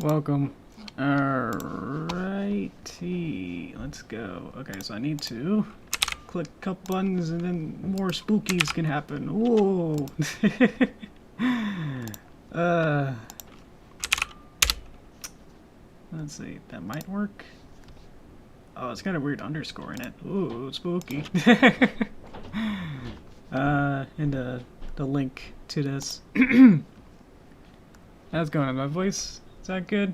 Welcome. Alrighty, let's go. Okay, so I need to click a couple buttons and then more spookies can happen. Whoa! Let's see, that might work. Oh, it's got a weird underscore in it. Ooh, spooky. And the link to this. How's it going? My voice? Is that good?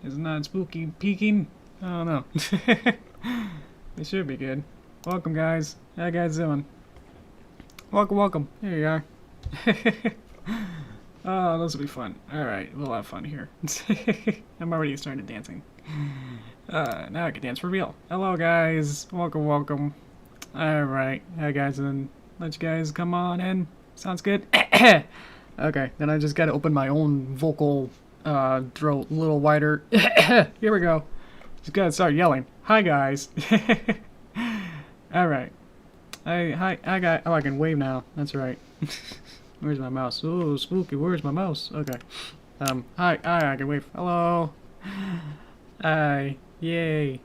Is it not spooky peeking? I don't know. It should be good. Welcome, guys. How you guys doing? Welcome, welcome. Here you are. Oh, this will be fun. Alright, we'll have fun here. I'm already started dancing. Now I can dance for real. Hello, guys. Welcome, welcome. Alright, how you guys doing? Let you guys come on in. Sounds good? Okay, then I just gotta open my own vocal throat a little wider. Here we go. Just gotta start yelling. Hi, guys. Alright. Hi, guys. Oh, I can wave now. That's right. Where's my mouse? Oh, spooky. Where's my mouse? Okay. Hi, I can wave. Hello. Hi. Yay.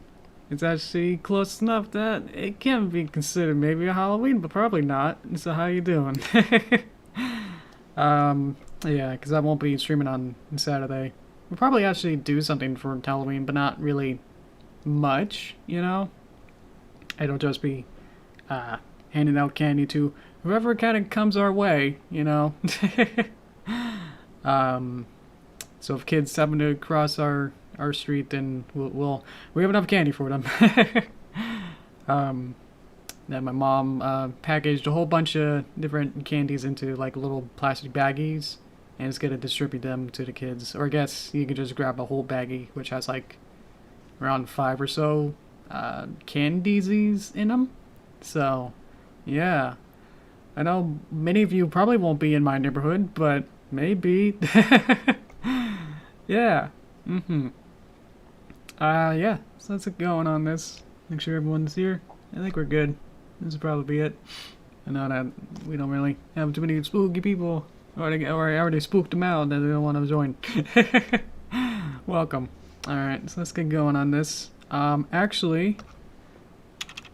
It's actually close enough that it can be considered maybe a Halloween, but probably not. So how you doing? Yeah, because I won't be streaming on Saturday. We'll probably actually do something for Halloween, but not really much, you know? It'll just be, handing out candy to whoever kind of comes our way, you know? So if kids happen to cross our street, then we have enough candy for them. Then my mom packaged a whole bunch of different candies into like little plastic baggies and is gonna distribute them to the kids. Or I guess you could just grab a whole baggie which has like around 5 or so candies in them. So yeah, I know many of you probably won't be in my neighborhood, but maybe. Yeah. Yeah, so that's it going on this. Make sure everyone's here. I think we're good. This will probably be it. I know that we don't really have too many spooky people. Or I already spooked them out that they don't want to join. Welcome. Alright, so let's get going on this. Actually,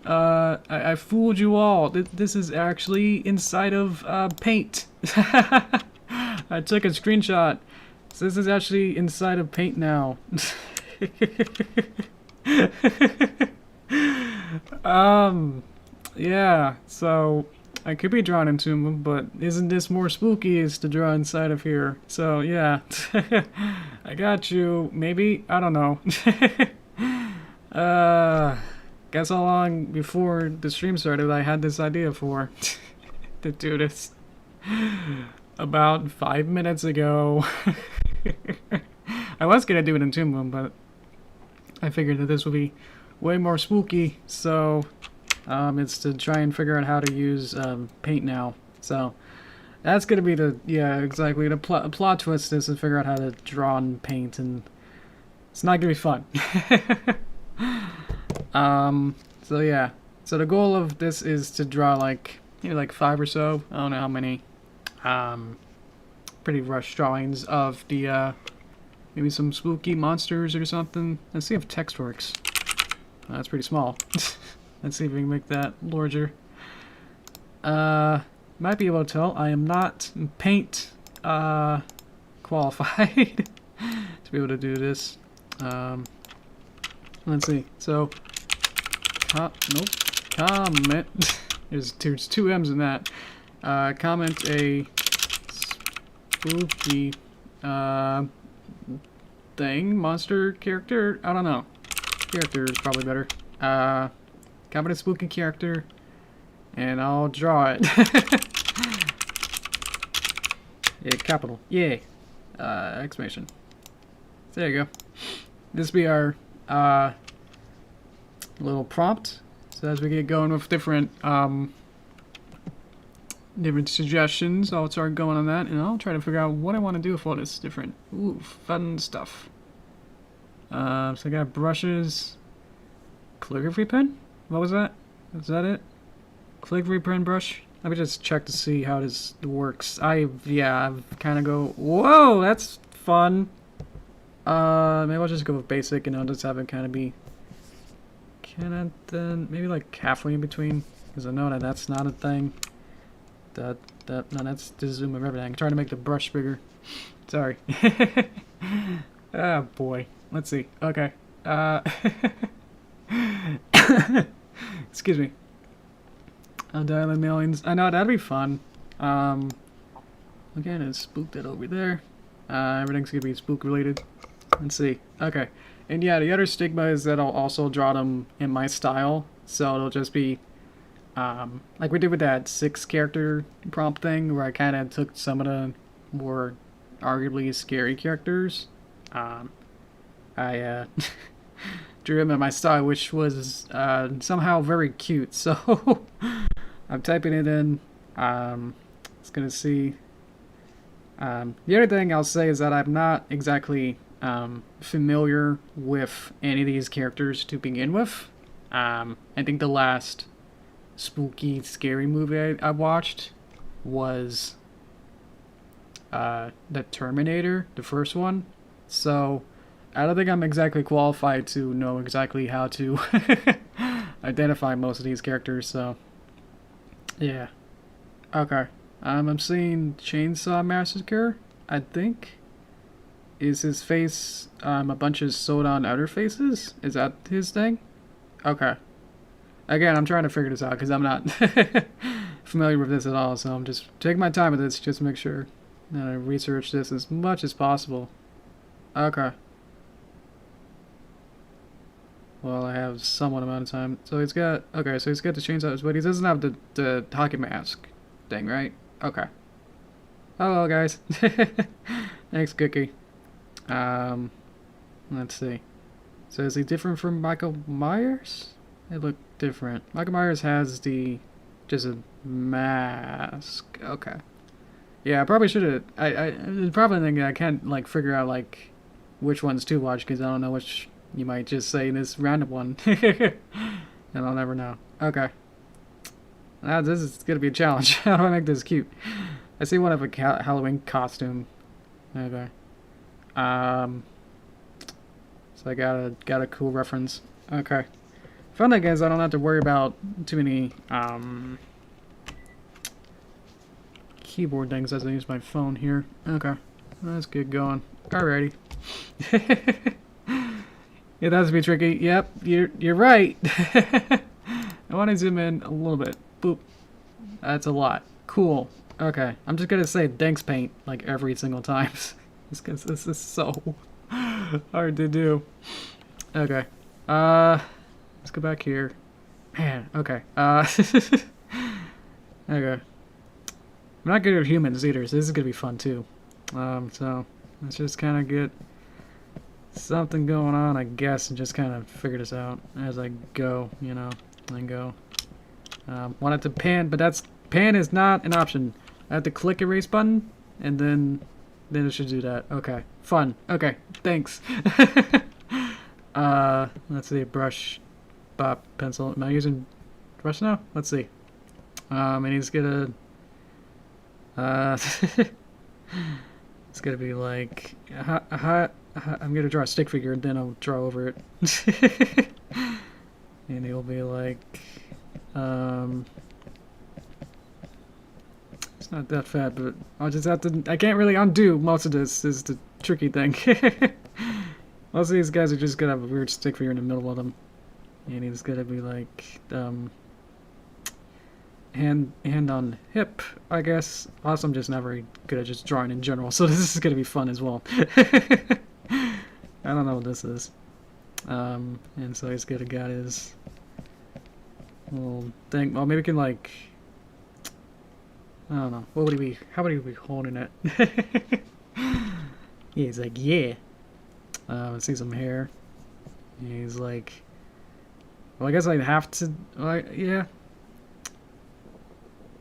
I fooled you all. This is actually inside of Paint. I took a screenshot. So this is actually inside of Paint now. Yeah, so I could be drawn into them, but isn't this more spooky is to draw inside of here? So yeah, I got you. Maybe, I don't know. Guess how long before the stream started I had this idea for to do this? About 5 minutes ago. I was gonna do it in Toon Boom, but I figured that this would be way more spooky, so it's to try and figure out how to use Paint now. So that's gonna be the exactly the plot twist is to figure out how to draw in Paint, and it's not gonna be fun. So yeah, so the goal of this is to draw like maybe like 5 or so. I don't know how many. Pretty rush drawings of the maybe some spooky monsters or something. Let's see if text works. That's pretty small. Let's see if we can make that larger. Might be able to tell I am not Paint qualified to be able to do this. Let's see. So, nope. Comment. There's 2 M's in that. Comment a spooky thing, monster, character, I don't know. Character is probably better. Comment a spooky character, and I'll draw it. Yeah, capital. Yay. Exclamation. There you go. This will be our little prompt. So as we get going with different suggestions, I'll start going on that, and I'll try to figure out what I want to do with all this different fun stuff. So I got brushes, calligraphy pen. What was that? Is that it? Calligraphy pen brush. Let me just check to see how this works. I've kind of go. Whoa, that's fun. Maybe I'll just go with basic and I'll just have it kind of be... Can I then... Maybe like halfway in between? Because I know that that's not a thing. No, that's the zoom of everything. I'm trying to make the brush bigger. Sorry. Oh boy. Let's see. Okay. Excuse me. I'll dial in millions. I know, that'd be fun. Again, it's spooked it over there. Everything's gonna be spook related. Let's see. Okay. And yeah, the other stigma is that I'll also draw them in my style. So it'll just be, like we did with that 6 character prompt thing, where I kind of took some of the more arguably scary characters. I drew him in my style, which was somehow very cute. So I'm typing it in. It's gonna see. The other thing I'll say is that I'm not exactly familiar with any of these characters to begin with. I think the last spooky, scary movie I watched was the Terminator, the first one. So I don't think I'm exactly qualified to know exactly how to identify most of these characters. So yeah, okay. I'm seeing Chainsaw Massacre, I think. Is his face a bunch of sewed on outer faces? Is that his thing? Okay. Again, I'm trying to figure this out because I'm not familiar with this at all, so I'm just taking my time with this just to make sure that I research this as much as possible. Okay. Well, I have somewhat amount of time. So he's got, okay, so he's got the chainsaws, but he doesn't have the hockey mask thing, right? Okay. Hello, guys. Thanks, Cookie. Let's see. So is he different from Michael Myers? They look different. Michael Myers has just a mask. Okay. Yeah, I probably should have. I probably think I can't like figure out like which ones to watch because I don't know which you might just say this random one, and I'll never know. Okay. Now this is gonna be a challenge. How do I make this cute? I see one of a Halloween costume. Okay. So I got a cool reference. Okay. Fun thing is I don't have to worry about too many keyboard things as I use my phone here. Okay. Let's get going. Alrighty. Yeah, that's be tricky. Yep, you're right. I want to zoom in a little bit. Boop. That's a lot. Cool. Okay. I'm just gonna say thanks paint like every single time. Just because this is so hard to do. Okay. Let's go back here. Man, okay. Okay. I'm not good at humans either, so this is gonna be fun too. So let's just kind of get something going on, I guess, and just kind of figure this out as I go, you know, and go. Wanted to pan, but pan is not an option. I have to click erase button, and then it should do that. Okay, fun. Okay, thanks. Let's see, brush, bop, pencil. Am I using brush now? Let's see. And he's gonna, it's gonna be like, I'm gonna draw a stick figure and then I'll draw over it. And he'll be like, it's not that fat, but I'll just have to, I can't really undo most of this, is the tricky thing. Most of these guys are just gonna have a weird stick figure in the middle of them. And he's gonna be like, hand on hip, I guess. Also, I'm just not very good at just drawing in general, so this is gonna be fun as well. I don't know what this is. And so he's gonna got his little thing. Well, maybe we can like, I don't know. What would he be? How would he be holding it? Yeah, he's like, yeah. I see some hair. He's like, well, I guess I'd have to, like, yeah.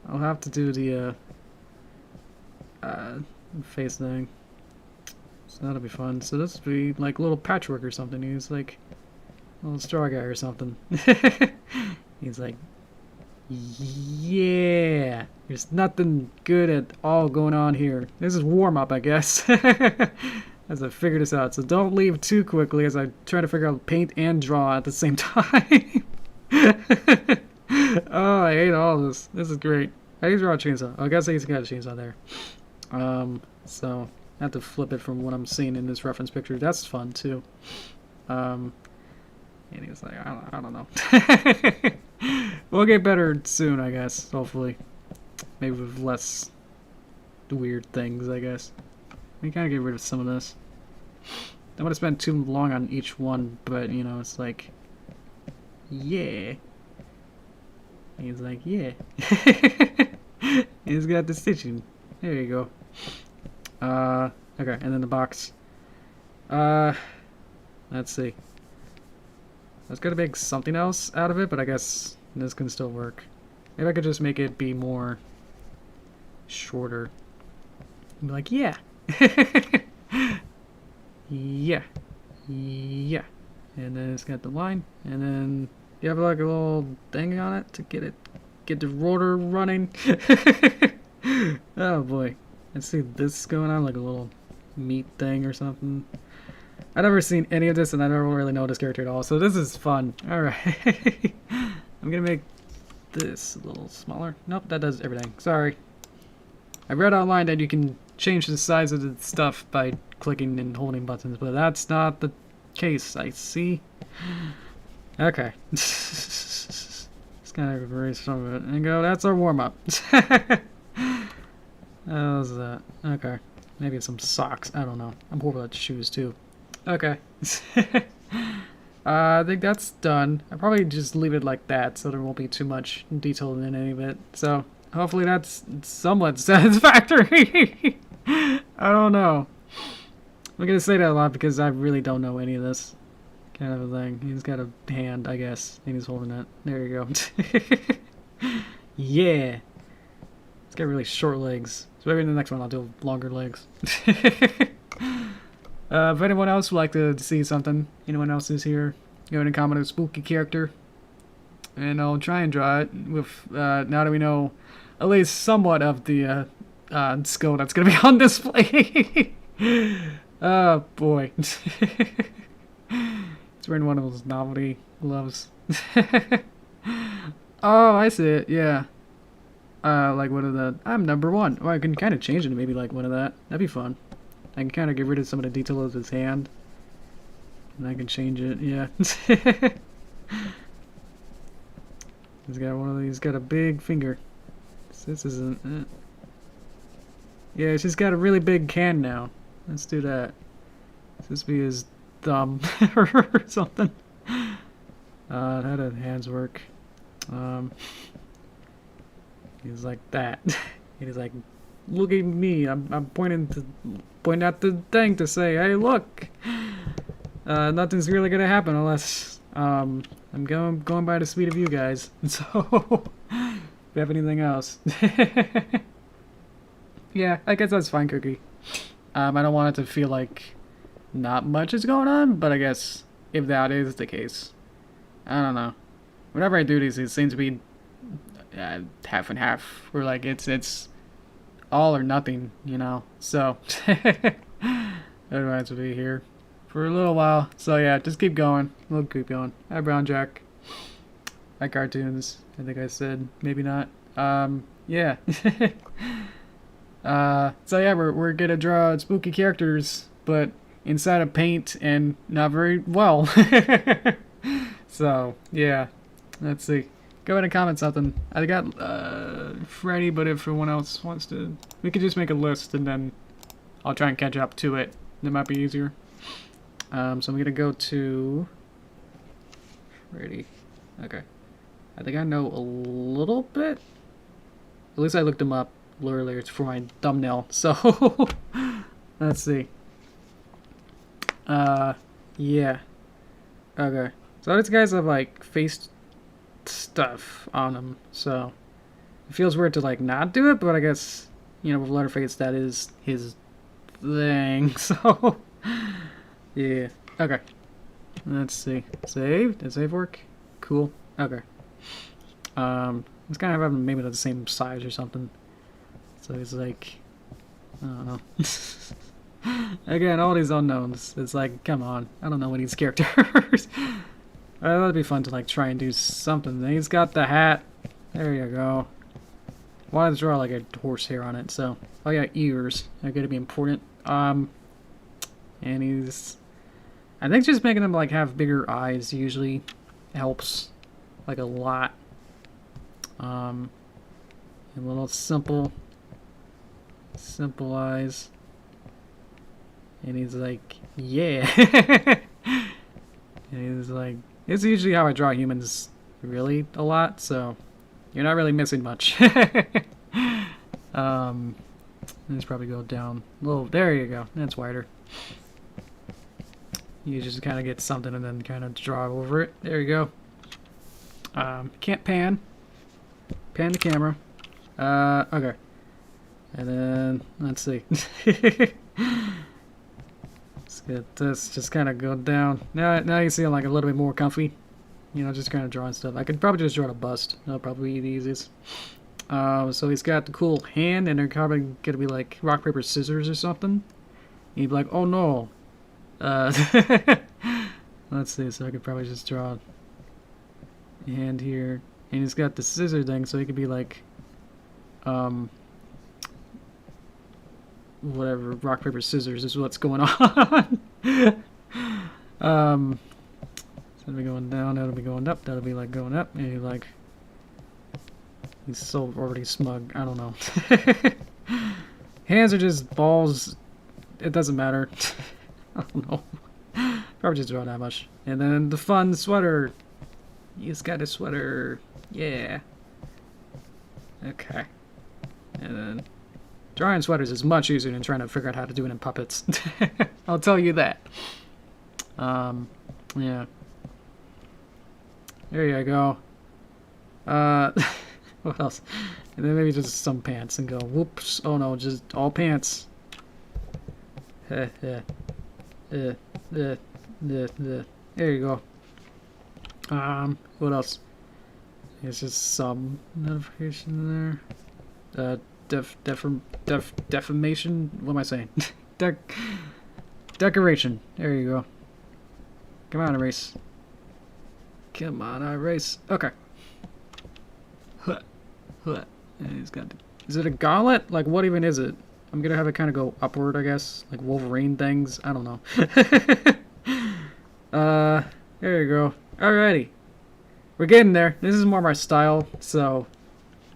I'll have to do the face thing. So that'll be fun. So this would be like a little patchwork or something. He's like a little straw guy or something. He's like, yeah, there's nothing good at all going on here. This is warm up, I guess. as I figure this out. So don't leave too quickly as I try to figure out paint and draw at the same time. Oh, I hate all this. This is great. I can draw a chainsaw. Oh, I guess he's got a chainsaw there. So I have to flip it from what I'm seeing in this reference picture. That's fun too. And he was like, I don't know. We'll get better soon, I guess. Hopefully, maybe with less weird things, I guess. We kind of get rid of some of this. I want to spend too long on each one, but you know, it's like, yeah. He's like, yeah. He's got the stitching. There you go. Okay, and then the box. Let's see. I was gonna make something else out of it, but I guess this can still work. Maybe I could just make it be more shorter. And be like, yeah. Yeah. Yeah. And then it's got the line, and then you have like a little thing on it to get the rotor running. Oh boy. Let's see this going on, like a little meat thing or something. I've never seen any of this, and I don't really know this character at all, so this is fun. Alright. I'm gonna make this a little smaller. Nope, that does everything. Sorry. I read online that you can change the size of the stuff by clicking and holding buttons, but that's not the case, I see. Okay. Just kind of erase some of it and go, that's our warm-up. How's that? Okay. Maybe some socks. I don't know. I'm horrible at shoes, too. Okay. I think that's done. I'll probably just leave it like that so there won't be too much detail in any of it. So, hopefully that's somewhat satisfactory. I don't know. I'm going to say that a lot because I really don't know any of this kind of a thing. He's got a hand, I guess, and he's holding it. There you go. Yeah. It's got really short legs. So maybe in the next one I'll do longer legs. If anyone else would like to see something, anyone else is here, go ahead and comment a spooky character. And I'll try and draw it with, now that we know at least somewhat of the skill that's going to be on display. Oh boy. It's wearing one of those novelty gloves. Oh, I see it, yeah. Like one of the, I'm #1. Or I can kind of change it to maybe like one of that. That'd be fun. I can kind of get rid of some of the detail of his hand. And I can change it, yeah. He's got one of these, got a big finger. This isn't, yeah, it's just got a really big hand now. Let's do that. This be his thumb or something. How do hands work? He's like that. He's like, look at me. I'm pointing at the thing to say, hey, look. Nothing's really gonna happen unless I'm going by the speed of you guys. So, if you have anything else, yeah, I guess that's fine, Cookie. I don't want it to feel like not much is going on, but I guess if that is the case, I don't know. Whenever I do these, it seems to be half and half. Where like it's all or nothing, you know. So otherwise, we'll be here for a little while. So yeah, just keep going. We'll keep going. Hi, Brown Jack. Hi, cartoons. I think I said maybe not. Yeah. So yeah, we're gonna draw spooky characters, but inside of paint and not very well. So yeah, let's see. Go ahead and comment something. I got Freddy, but if everyone else wants to, we could just make a list and then I'll try and catch up to it. That might be easier. So I'm gonna go to Freddy. Okay. I think I know a little bit. At least I looked him up earlier. It's for my thumbnail. So let's see. Yeah. Okay. So these guys have like face stuff on them, so it feels weird to like not do it, but I guess, you know, with Letterface that is his thing. So yeah. Okay. Let's see. Save? Did save work? Cool. Okay. It's kind of having maybe the same size or something. So it's like, I don't know. Again, all these unknowns. It's like, come on. I don't know any of these characters. That'd be fun to like try and do something. He's got the hat. There you go. Wanted to draw like a horsehair on it, so. Oh yeah, ears. They're gonna be important. And he's. I think just making him like have bigger eyes usually helps, like a lot. A little simple eyes. And he's like, yeah. And he's like, it's usually how I draw humans really a lot, so you're not really missing much. Let's probably go down a little. There you go. That's wider. You just kind of get something and then kind of draw over it. There you go. Can't pan. Pan the camera. Okay. And then, let's see. Let's get this, just kind of go down. Now you see I'm like a little bit more comfy. You know, just kind of drawing stuff. I could probably just draw a bust. That'll probably be the easiest. So he's got the cool hand, and they're probably gonna be like rock, paper, scissors or something. You'd be like, oh no. Let's see, so I could probably just draw a hand here. And he's got the scissor thing, so he could be like, whatever, rock, paper, scissors is what's going on. So it'll be going down, that'll be going up, that'll be like going up, and you're like, he's so already smug, I don't know. Hands are just balls, it doesn't matter. I don't know. Probably just draw that much. And then the fun sweater. He's got a sweater. Yeah. Okay. And then drawing sweaters is much easier than trying to figure out how to do it in puppets. I'll tell you that. Yeah. There you go. What else? And then maybe just some pants and go, whoops. Oh no, just all pants. There you go. What else? It's just some notification there. Defamation? What am I saying? Decoration. There you go. Come on, erase. Come on, erase. Okay. And he's got. Is it a gauntlet? Like, what even is it? I'm gonna have it kind of go upward, I guess. Like Wolverine things. I don't know. There you go. Alrighty. We're getting there. This is more my style, so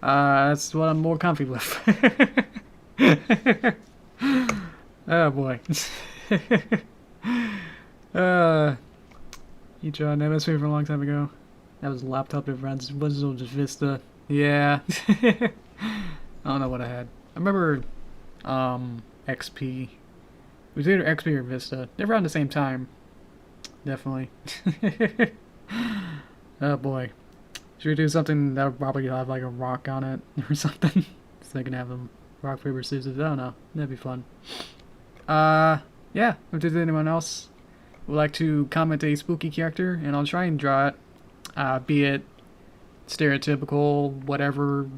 that's what I'm more comfy with. Oh boy. You drawn MS Paint for a long time ago. That was laptop difference. It wasn't just Vista. Yeah. I don't know what I had. I remember XP. It was either XP or Vista. They're around the same time. Definitely. Oh boy. Should we do something that would probably have like a rock on it or something? So I can have them rock, paper, scissors. I don't know. That'd be fun. Yeah. If there's anyone else who would like to comment a spooky character, and I'll try and draw it. Be it stereotypical, whatever,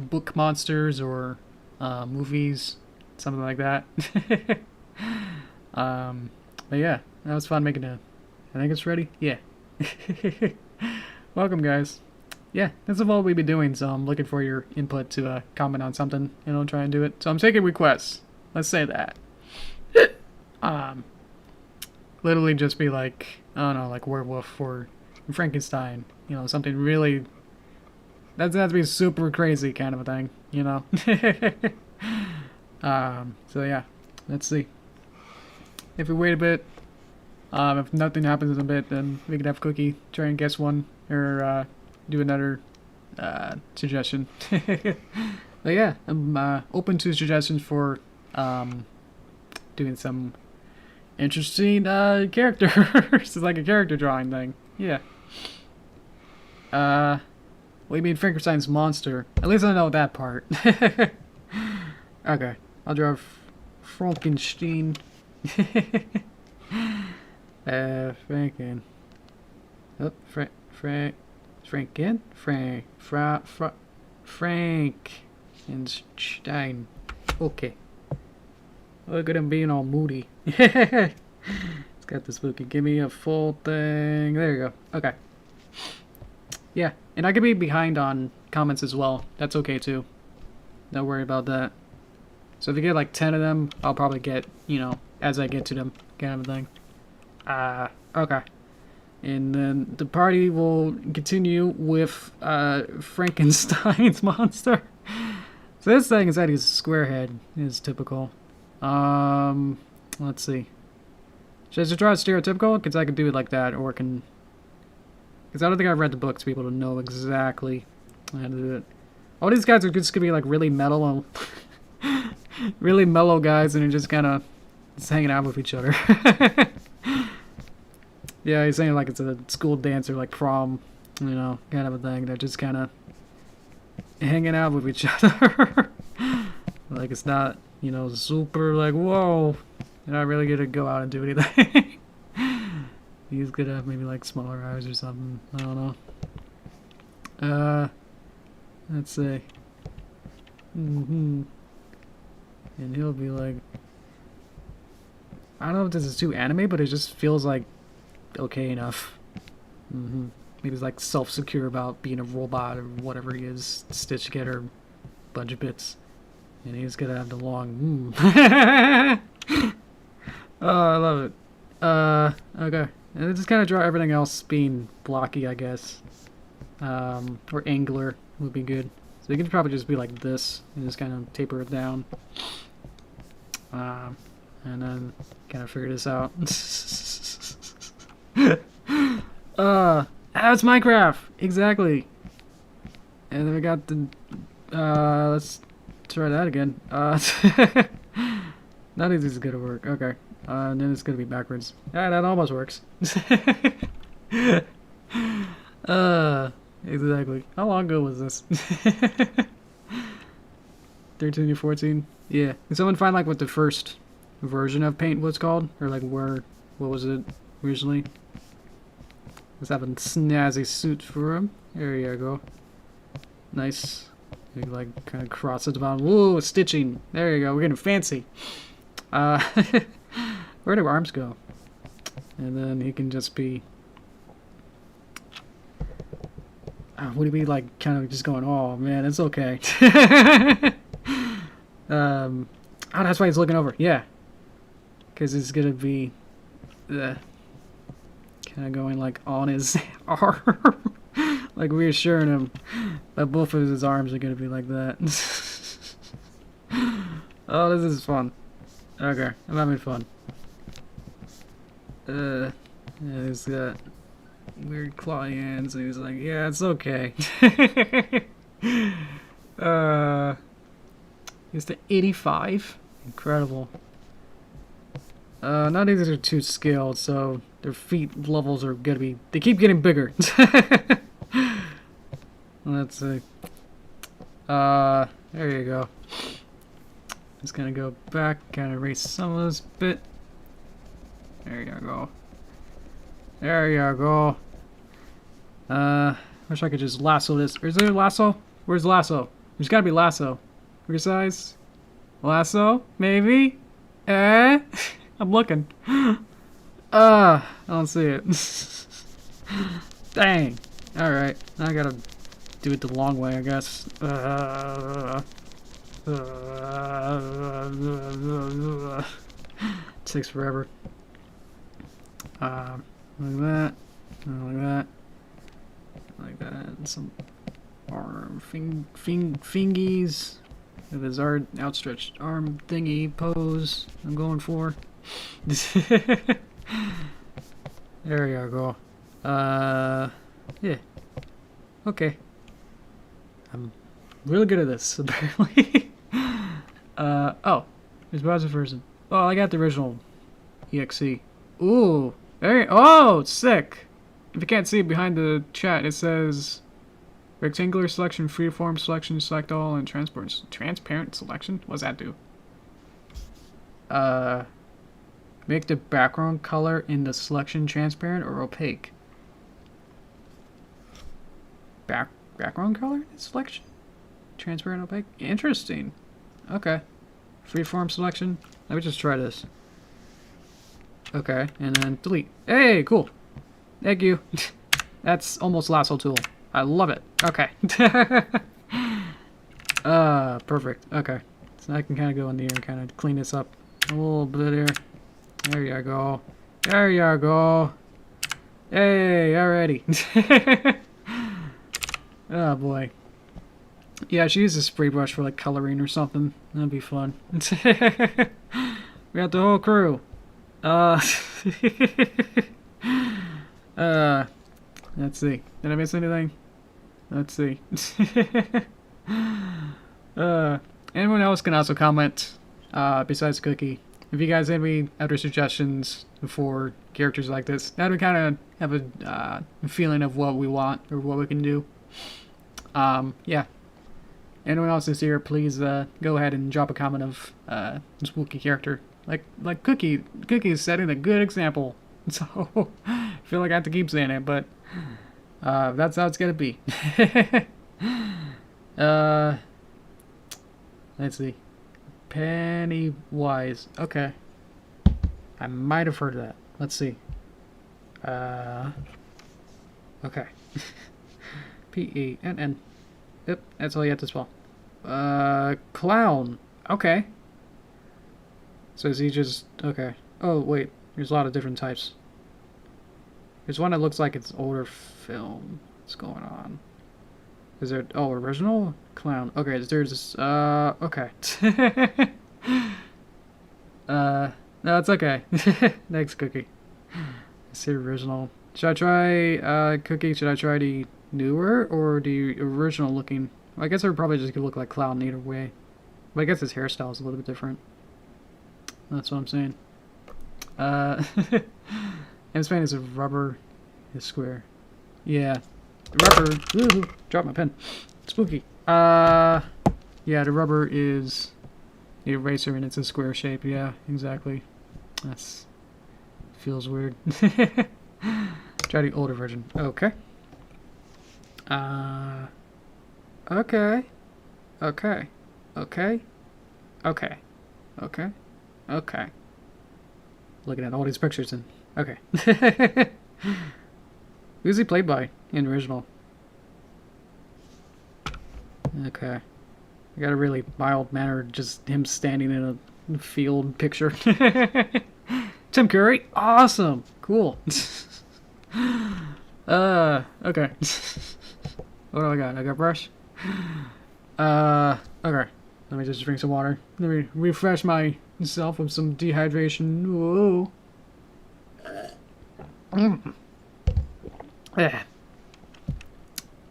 book monsters or movies, something like that. But yeah, that was fun making it. I think it's ready. Yeah. Welcome, guys. Yeah, that's all we've been doing, so I'm looking for your input to comment on something, and I'll try and do it. So I'm taking requests. Let's say that. Literally just be like, I don't know, like werewolf or Frankenstein. You know, something really... That has to be super crazy kind of a thing, you know? So yeah, let's see. If we wait a bit, if nothing happens in a bit, then we can have Cookie try and guess one, or do another suggestion. But yeah, I'm open to suggestions for doing some interesting characters. It's like a character drawing thing. Yeah. What do you mean Frankenstein's monster? At least I know that part. Okay, I'll draw Frankenstein. Franken. Oh, Frankenstein. Okay. Look at him being all moody. It's got the spooky. Give me a full thing. There you go. Okay. Yeah, and I could be behind on comments as well. That's okay too. Don't worry about that. So if you get like 10 of them, I'll probably get, you know, as I get to them, kind of a thing. Okay. And then the party will continue with Frankenstein's monster. So this thing is that he's a square head, is typical. Let's see. Should I just try stereotypical? Because I could do it like that, or can... Because I don't think I've read the book to be able to know exactly how to do it. All these guys are just gonna be like really mellow, really mellow guys, and they're just kind of just hanging out with each other. Yeah, he's saying like it's a school dance or like prom, you know, kind of a thing. They're just kind of hanging out with each other. Like it's not, you know, super like, whoa, you're not really gonna go out and do anything. He's gonna have maybe like smaller eyes or something. I don't know. Let's see. And he'll be like, I don't know if this is too anime, but it just feels like okay enough. Maybe he's like self-secure about being a robot or whatever he is, stitched together a bunch of bits. And he's gonna have the long Oh, I love it. Okay. And just kind of draw everything else being blocky, I guess. Or angular would be good. So you can probably just be like this and just kind of taper it down. And then kind of figure this out. It's Minecraft! Exactly! And then we got the, let's try that again. None of these is gonna work. Okay. And then it's gonna be backwards. Yeah, that almost works. Exactly. How long ago was this? 13 or 14? Yeah. Can someone find like what the first version of Paint was called? Or like what was it originally? Let's have a snazzy suit for him. There you go. Nice. You like kind of cross at the bottom. Whoa, stitching. There you go. We're getting fancy. Where do arms go? And then he can just be... would he be like kind of just going, oh man, it's okay. Oh, that's why he's looking over. Yeah. Because it's going to be kind of going like on his arm. Like reassuring him that both of his arms are going to be like that. Oh, this is fun. Okay, I'm having fun. Yeah, he's got weird claw hands, and he's like, yeah, it's okay. He's to 85? Incredible. None of these are too skilled, so their feet levels are gonna be... They keep getting bigger. Let's see. There you go. Just gonna go back, kind of erase some of this bit. There you go. There you go. Wish I could just lasso this. Is there a lasso? Where's lasso? There's gotta be lasso. Resize? Lasso? Maybe? I'm looking. I don't see it. Dang. Alright. I gotta do it the long way, I guess. Takes forever. Like that. Like that. Like that. And some arm fingies. With his outstretched arm thingy pose I'm going for. There you go. Yeah. Okay. I'm really good at this, apparently. Oh. There's browser version. Oh, I got the original EXE. Ooh. Oh, sick. If you can't see behind the chat, it says rectangular selection, freeform selection, select all, and transparent selection? What does that do? Make the background color in the selection transparent or opaque. Background color in selection? Transparent, opaque? Interesting. Okay. Freeform selection. Let me just try this. Okay, and then delete. Hey, cool. Thank you. That's almost lasso tool. I love it. Okay. Perfect. Okay. So I can kind of go in here and kind of clean this up a little bit here. There you go. There you go. Hey, alrighty. Oh boy. Yeah, I should use a spray brush for like coloring or something. That'd be fun. We got the whole crew. Let's see. Did I miss anything? Let's see. Anyone else can also comment, besides Cookie. If you guys have any other suggestions for characters like this, that would kind of have a feeling of what we want or what we can do. Yeah. Anyone else is here, please go ahead and drop a comment of spooky character. Like Cookie. Cookie is setting a good example. So I feel like I have to keep saying it, but that's how it's gonna be. Let's see. Pennywise. Okay. I might have heard of that. Let's see. Okay. P-E-N-N. Yep, that's all you have to spell. Clown. Okay. So is he just... Okay. Oh, wait. There's a lot of different types. There's one that looks like it's older film. What's going on? Is there... Oh, original? Clown. Okay, there's... Okay. No, it's okay. Next, Cookie. It's the original. Should I try, Cookie? Should I try the newer or the original looking? Well, I guess it would probably just look like Clown either way. But I guess his hairstyle is a little bit different. That's what I'm saying. I'm saying is a rubber is square. Yeah. The rubber. Woohoo! Drop my pen. Spooky. Yeah, the rubber is the eraser and it's a square shape. Yeah, exactly. That's feels weird. Try the older version. Okay. Okay. Okay. Okay. Okay. Okay. Okay. Looking at all these pictures and okay. Who's he played by in the original? Okay. I got a really mild manner, just him standing in a field picture. Tim Curry? Awesome! Cool. Okay. What do I got? I got brush? Okay. Let me just drink some water. Let me refresh myself with some dehydration. Whoa. Yeah.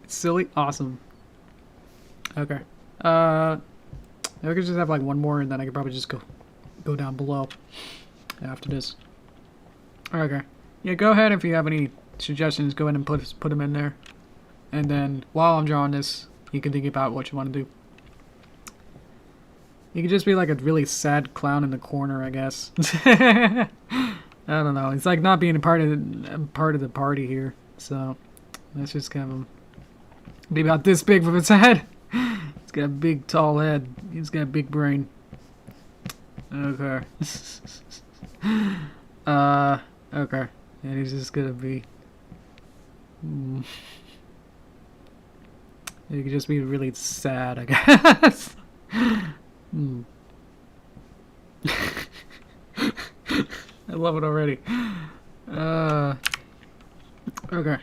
Silly. Awesome. Okay. I could just have like one more and then I could probably just go down below after this. Okay. Yeah, go ahead if you have any suggestions. Go ahead and put them in there. And then while I'm drawing this, you can think about what you want to do. You could just be like a really sad clown in the corner, I guess. I don't know. It's like not being a part of the party here. So let's just kind of be about this big from its head. It's got a big, tall head. He's got a big brain. Okay. Okay. And he's just gonna be. He could just be really sad, I guess. I love it already. Okay.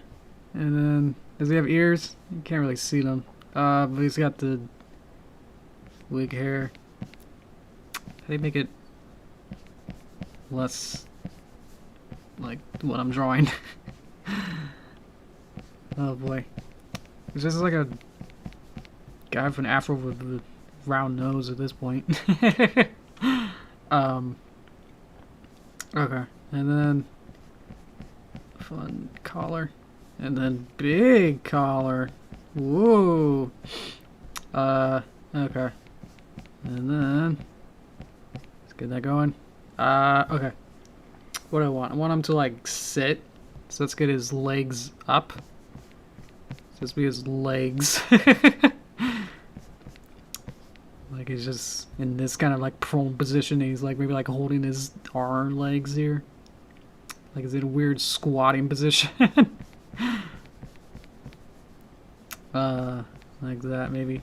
And then, does he have ears? You can't really see them. But he's got the wig hair. How do you make it less like what I'm drawing? Oh boy. It's just like a guy with an afro with a round nose at this point. Okay. And then fun collar. And then big collar. Whoa. Okay. And then let's get that going. Okay. What do I want? I want him to like sit. So let's get his legs up. So let's be his legs. Like Like he's just in this kind of like prone position. He's like maybe like holding his arm legs here. Like he's in a weird squatting position. Like that maybe.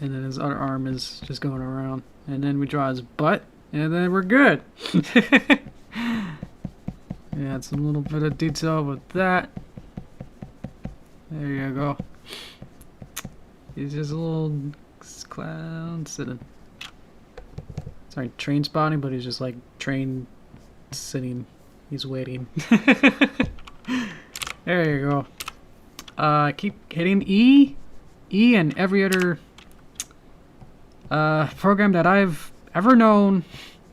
And then his other arm is just going around. And then we draw his butt, and then we're good. Add some little bit of detail with that. There you go. He's just a little clown sitting. Sorry, train spotting, but he's just like train sitting. He's waiting. There you go. Keep hitting E and every other program that I've ever known.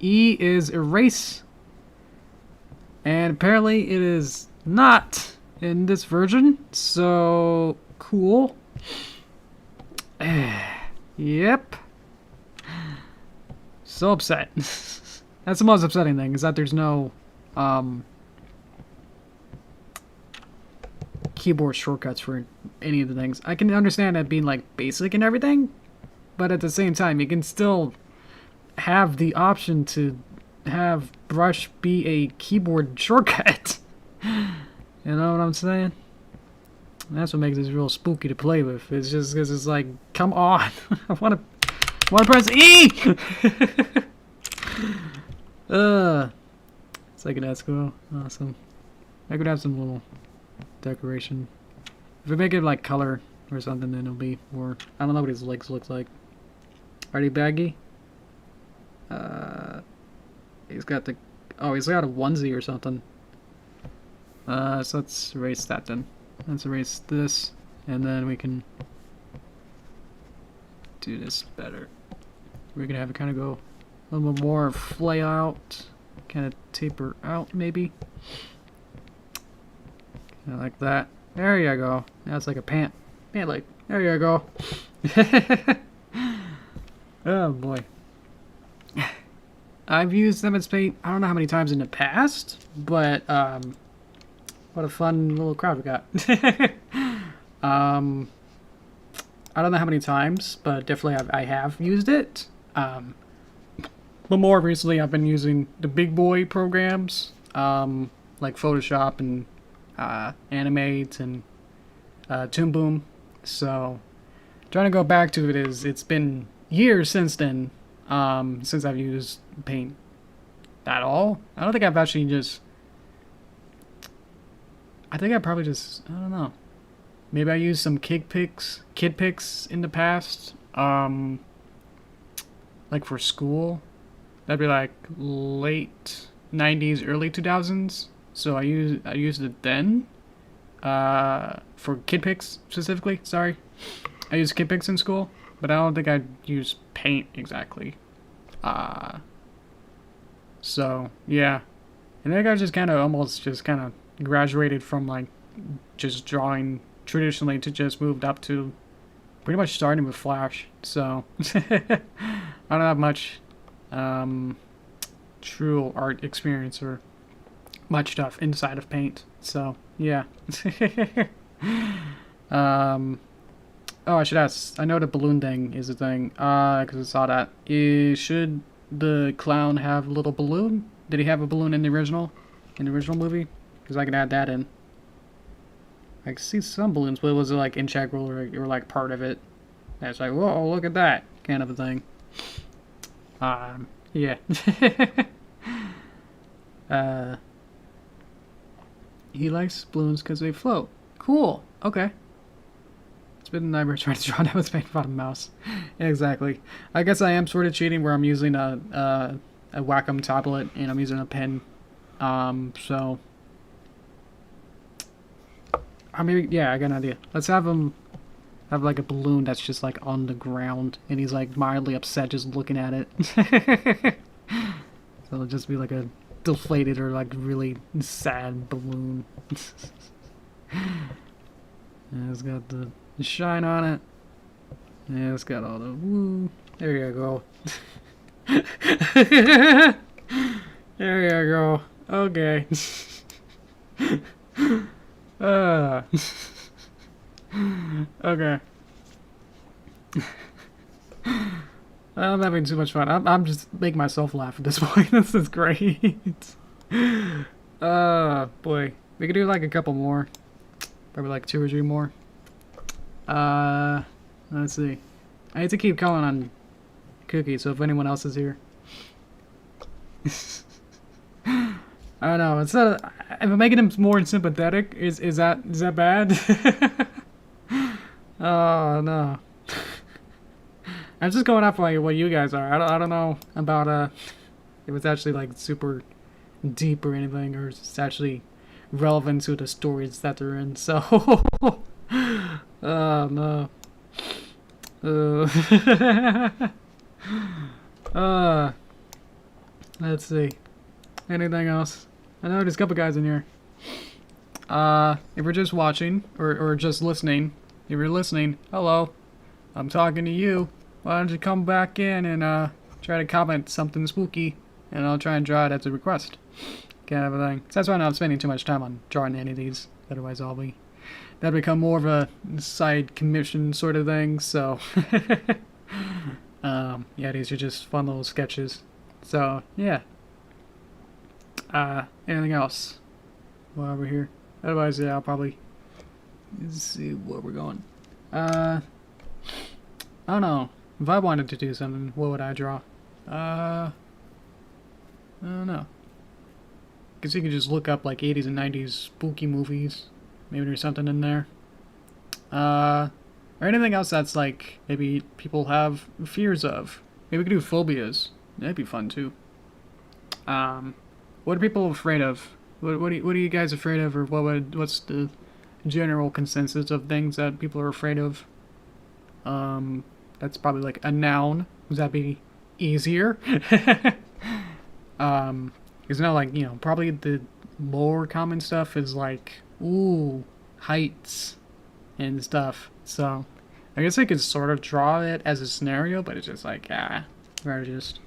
E is erase. And apparently it is not in this version. So cool. Yep. So upset. That's the most upsetting thing, is that there's no keyboard shortcuts for any of the things. I can understand that being like basic and everything, but at the same time you can still have the option to have brush be a keyboard shortcut. You know what I'm saying? That's what makes this real spooky to play with. It's just because it's like, come on. I want to press E! Second that's cool. Awesome. I could have some little decoration. If we make it like color or something, then it'll be more... I don't know what his legs look like. Are they baggy? He's got the... Oh, he's got a onesie or something. So let's erase that then. Let's erase this, and then we can do this better. We're gonna have it kind of go a little bit more flay out, kind of taper out maybe. Kind of like that. There you go. Now it's like a pant leg. There you go. Oh boy. I've used Emmets Paint I don't know how many times in the past, but what a fun little crowd we got. I don't know how many times, but definitely I have used it. But more recently I've been using the big boy programs, like Photoshop and Animate and Toon Boom. So trying to go back to it is, it's been years since then, since I've used Paint at all. I don't think I've actually just... I think I probably just... I don't know. Maybe I used some kid pics in the past. Like for school. That'd be like late 90s, early 2000s. So I used it then. For kid pics specifically, sorry. I used kid pics in school. But I don't think I'd use Paint exactly. So, yeah. And I think I just kind of graduated from like just drawing traditionally to just moved up to pretty much starting with Flash. So, I don't have much true art experience or much stuff inside of Paint. So, yeah. Oh, I should ask. I know the balloon thing is a thing, because I saw that. Should the clown have a little balloon? Did he have a balloon in the original movie? Because I can add that in. I can see some balloons, but was it like integral or like part of it? And it's like, whoa, look at that, kind of a thing. Yeah. He likes balloons because they float. Cool. Okay. It's been a nightmare trying to draw that with Paint bottom mouse. Yeah, exactly. I guess I am sort of cheating where I'm using a Wacom tablet and I'm using a pen. So maybe, yeah, I got an idea. Let's have him have like a balloon that's just like on the ground and he's like mildly upset just looking at it. So it'll just be like a deflated or like really sad balloon. And it's got the shine on it. Yeah, it's got all the woo. There you go. There you go. Okay. Okay. I'm having too much fun. I'm just making myself laugh at this point. This is great. Boy. We could do like a couple more. Probably like 2 or 3 more. Let's see. I need to keep calling on Cookie, so if anyone else is here. I don't know. Instead of, if I'm making him more sympathetic, is that bad? Oh no. I'm just going off like what you guys are. I don't know about if it's actually like super deep or anything, or it's actually relevant to the stories that they're in. So, oh no. Let's see. Anything else? I know there's a couple guys in here. If you're just watching or just listening, if you're listening, hello, I'm talking to you. Why don't you come back in and try to comment something spooky, and I'll try and draw it as a request. Kind of a thing. So that's why I'm not spending too much time on drawing any of these. Otherwise, that'll become more of a side commission sort of thing. So, yeah, these are just fun little sketches. So yeah. Anything else while we're here? Otherwise, yeah, I'll probably see where we're going. I don't know. If I wanted to do something, what would I draw? I don't know. Guess you could just look up like 80s and 90s spooky movies. Maybe there's something in there. Or anything else that's like maybe people have fears of. Maybe we could do phobias. That'd be fun too. What are people afraid of? What are you guys afraid of, or what's the general consensus of things that people are afraid of? That's probably like a noun. Would that be easier? Because now, like, you know, probably the more common stuff is like, ooh, heights and stuff. So I guess I could sort of draw it as a scenario, but it's just like, rather just,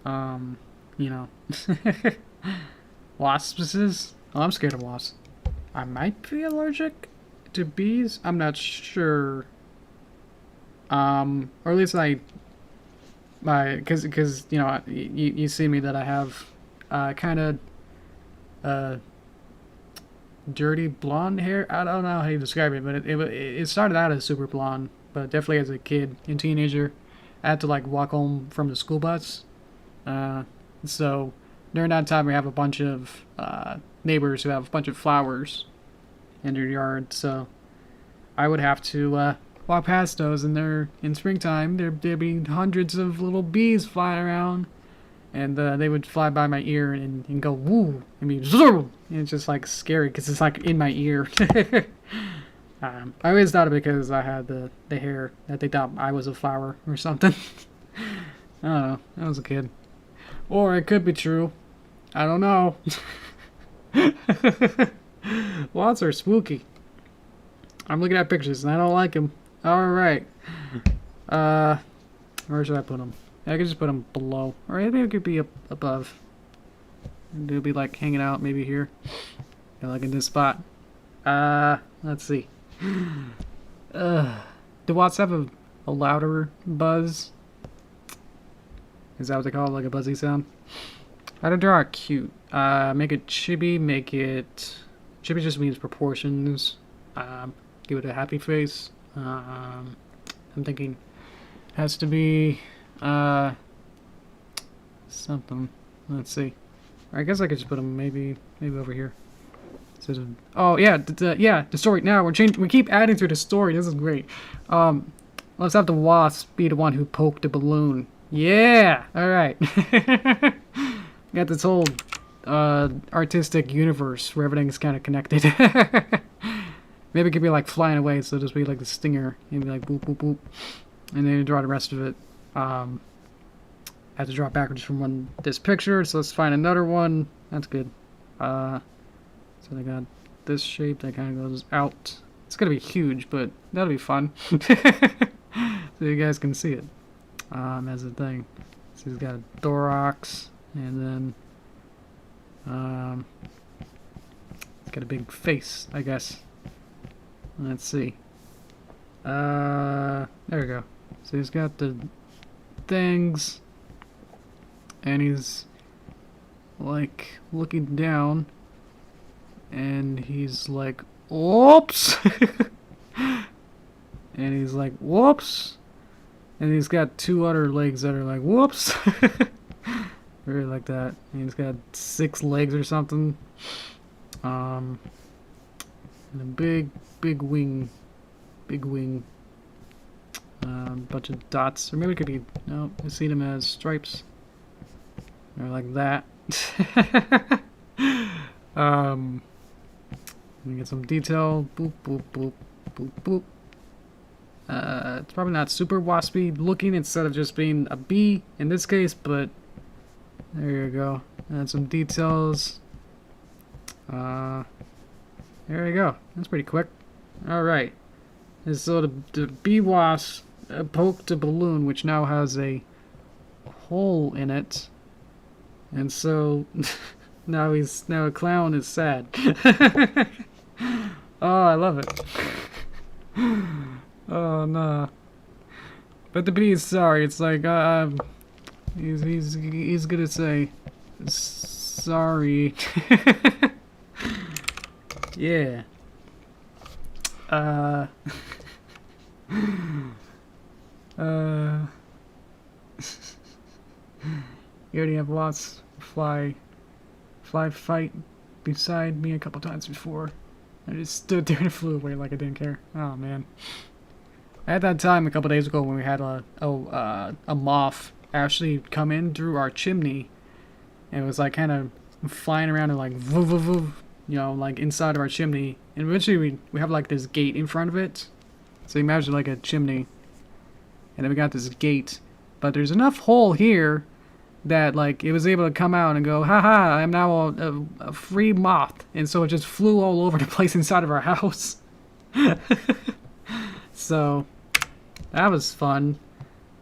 you know. Wasps? Oh, I'm scared of wasps. I might be allergic to bees. I'm not sure. Or at least because you know, you see me that I have kind of dirty blonde hair. I don't know how you describe it, but it started out as super blonde, but definitely as a kid and teenager, I had to like walk home from the school bus. So during that time, we have a bunch of neighbors who have a bunch of flowers in their yard, so I would have to walk past those, and in springtime, there'd be hundreds of little bees flying around, and they would fly by my ear and go woo, and be zoom, and it's just like scary because it's like in my ear. I always thought it because I had the hair that they thought I was a flower or something. I don't know. I was a kid. Or it could be true. I don't know. Wasps are spooky. I'm looking at pictures and I don't like them. Alright. Where should I put them? I could just put them below. Or maybe it could be up above. They'll be like hanging out maybe here. Yeah, like in this spot. Let's see. Do wasps have a louder buzz? Is that what they call it? Like a buzzy sound? How to draw it cute. Make it chibi, make it... Chibi just means proportions. Give it a happy face. I'm thinking has to be something. Let's see. I guess I could just put them maybe over here. Oh yeah, the story. Now we keep adding to the story. This is great. Let's have the wasp be the one who poked the balloon. Yeah. All right. Got this whole artistic universe where everything's kind of connected. Maybe it could be like flying away, so just be like the stinger and be like boop boop boop, and then you draw the rest of it. I have to draw backwards from this picture, so let's find another one. That's good. So they got this shape that kind of goes out. It's gonna be huge, but that'll be fun. So you guys can see it as a thing. So he's got a thorax, and then it's got a big face, I guess. Let's see. There we go. So he's got the things, and he's like looking down, and he's like, whoops, and he's like, whoops, and he's got two other legs that are like, whoops, very like that. And he's got 6 legs or something, and a big wing, bunch of dots, or maybe it could be, no, I see them as stripes. They're like that. Let me get some detail. Boop, boop, boop, boop, boop. It's probably not super waspy looking instead of just being a bee in this case, but there you go. And some details. There you go. That's pretty quick. Alright. And so the bee wasp poked a balloon, which now has a hole in it. And so now a clown is sad. Oh, I love it. Oh no. But the bee is sorry. It's like he's gonna say sorry. Yeah. You already have lots fly fight beside me a couple times before. I just stood there and flew away like I didn't care. Oh man. I had that time a couple days ago when we had a moth actually come in through our chimney, and it was like kind of flying around and like voo voo voo, you know, like inside of our chimney. And eventually we have like this gate in front of it. So imagine like a chimney, and then we got this gate, but there's enough hole here that like it was able to come out and go, haha, I'm now a free moth. And so it just flew all over the place inside of our house. So that was fun.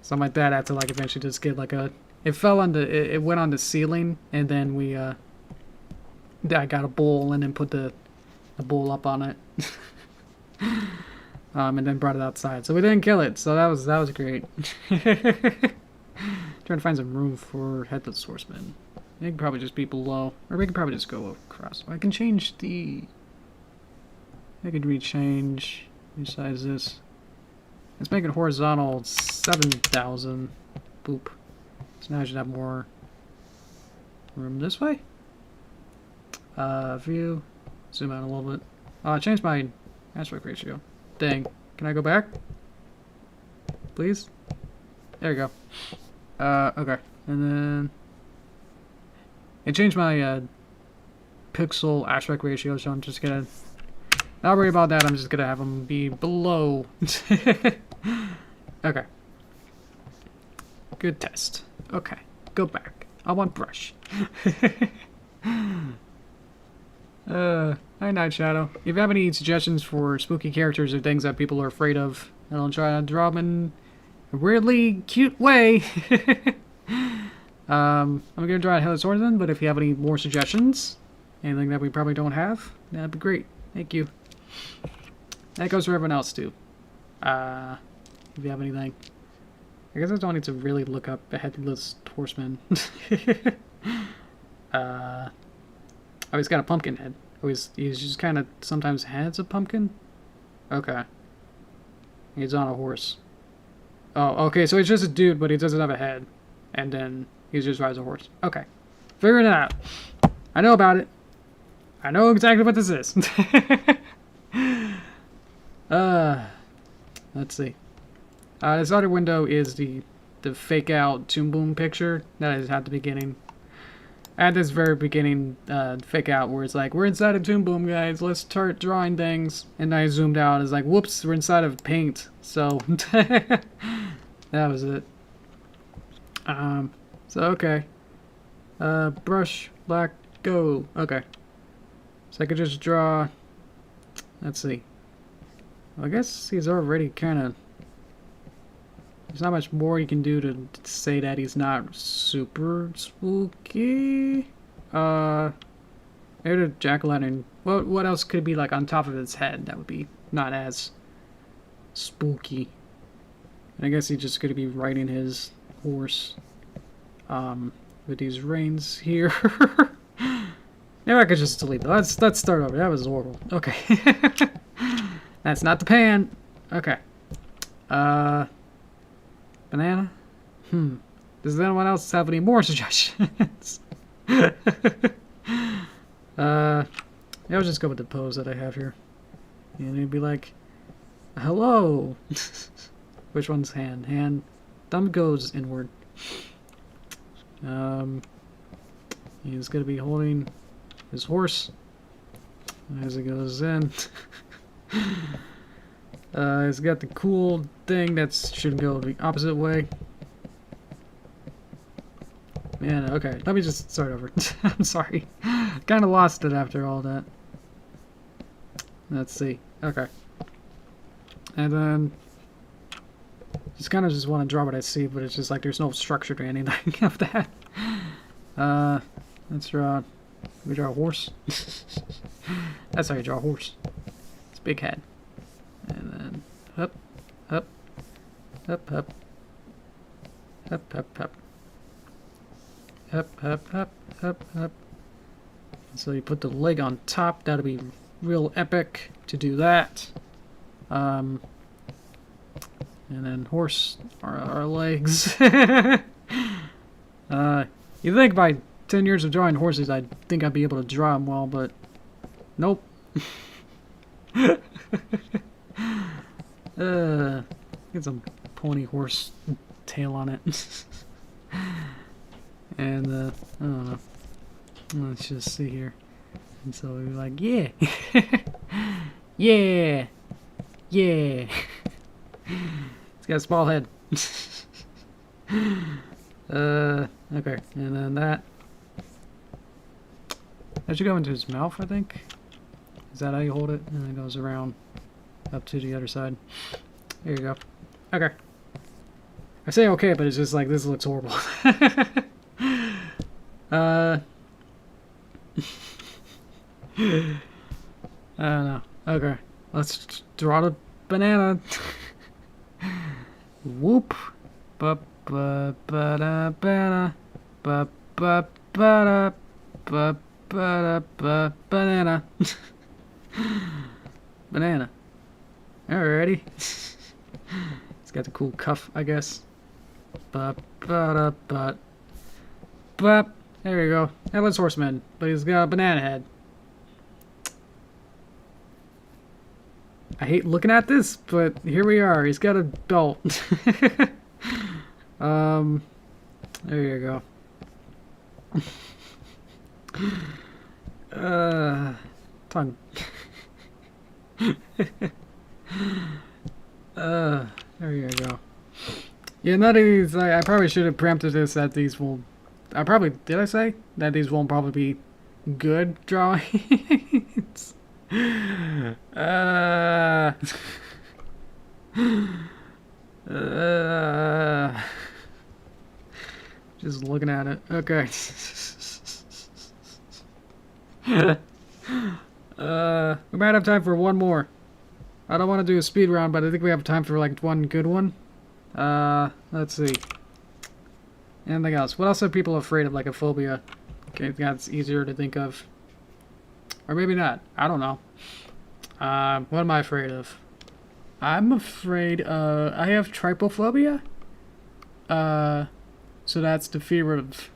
Something like that. I had to like eventually just get like it fell on it went on the ceiling, and then I got a bowl and then put the bowl up on it. And then brought it outside. So we didn't kill it. So that was great. Trying to find some room for headless horsemen. They could probably just be below, or we could probably just go across. I can change the. I could resize this. Let's make it horizontal 7,000. Boop. So now I should have more room this way. View. Zoom out a little bit. I changed my aspect ratio. Dang. Can I go back? Please? There you go. Okay. And then it changed my pixel aspect ratio, so I'm just gonna not worry about that. I'm just gonna have them be below. Okay. Good test. Okay. Go back. I want brush. Hi Night Shadow. If you have any suggestions for spooky characters or things that people are afraid of, and I'll try to draw them in a weirdly cute way. I'm gonna draw a Headless Horseman, but if you have any more suggestions, anything that we probably don't have, that'd be great. Thank you. That goes for everyone else too. If you have anything. I guess I don't need to really look up a Headless Horseman. Oh, he's got a pumpkin head. Oh, he's just kind of sometimes has a pumpkin? Okay. He's on a horse. Oh, okay, so he's just a dude, but he doesn't have a head. And then he just rides a horse. Okay. Figuring it out. I know about it. I know exactly what this is. Let's see. This other window is the fake out Toon Boom picture that is at the beginning. At this very beginning fake out where it's like, we're inside of Toon Boom, guys, let's start drawing things. And I zoomed out, it's like, whoops, we're inside of paint. So that was it. So okay. Brush, black, go. Okay. So I could just draw, let's see. Well, I guess he's already kind of, there's not much more you can do to say that he's not super spooky. Maybe the jack-o'-lantern. What else could be like on top of his head that would be not as spooky. And I guess he's just gonna be riding his horse. With these reins here. Maybe I could just delete that. Let's start over. That was horrible. Okay. That's not the pan. Okay. Banana? Does anyone else have any more suggestions? I'll just go with the pose that I have here. And it'd be like, hello. Which one's hand? Hand. Thumb goes inward. He's gonna be holding his horse as it goes in. He's got the cool thing that should go the opposite way. Man, okay, let me just start over. I'm sorry. Kinda lost it after all that. Let's see. Okay. And then just kind of just want to draw what I see, but it's just like there's no structure to anything of that. Let's draw. We draw a horse. That's how you draw a horse. It's a big head. And then up, up, up, up, up, up, up, up, up, up, up, up. So you put the leg on top. That'll be real epic to do that. And then horse are our legs. You think by 10 years of drawing horses, I'd think I'd be able to draw them well, but nope. Get some pony horse tail on it. And, I don't know. Let's just see here. And so we're like, yeah. Yeah. Yeah. It's got a small head. Okay. And then that. That should go into his mouth, I think. Is that how you hold it? And then it goes around up to the other side. There you go. Okay. I say okay, but it's just like, this looks horrible. I don't know. Okay. Let's draw the banana. Whoop. Ba ba ba da ba ba ba ba ba ba ba banana. Banana. Alrighty. It's got the cool cuff, I guess. Ba ba da ba. Ba. There we go. Headless horseman, but he's got a banana head. I hate looking at this, but here we are. He's got a belt. There you go. Tongue. There you go. Yeah, none of these, I probably should have preempted this that these will, did I say? That these won't probably be good drawings? Just looking at it. Okay. We might have time for one more. I don't want to do a speed round, but I think we have time for like one good one. Let's see. Anything else? What else are people afraid of, like a phobia? Okay, that's easier to think of. Or maybe not. I don't know. What am I afraid of? I'm afraid, I have trypophobia. So that's the fear of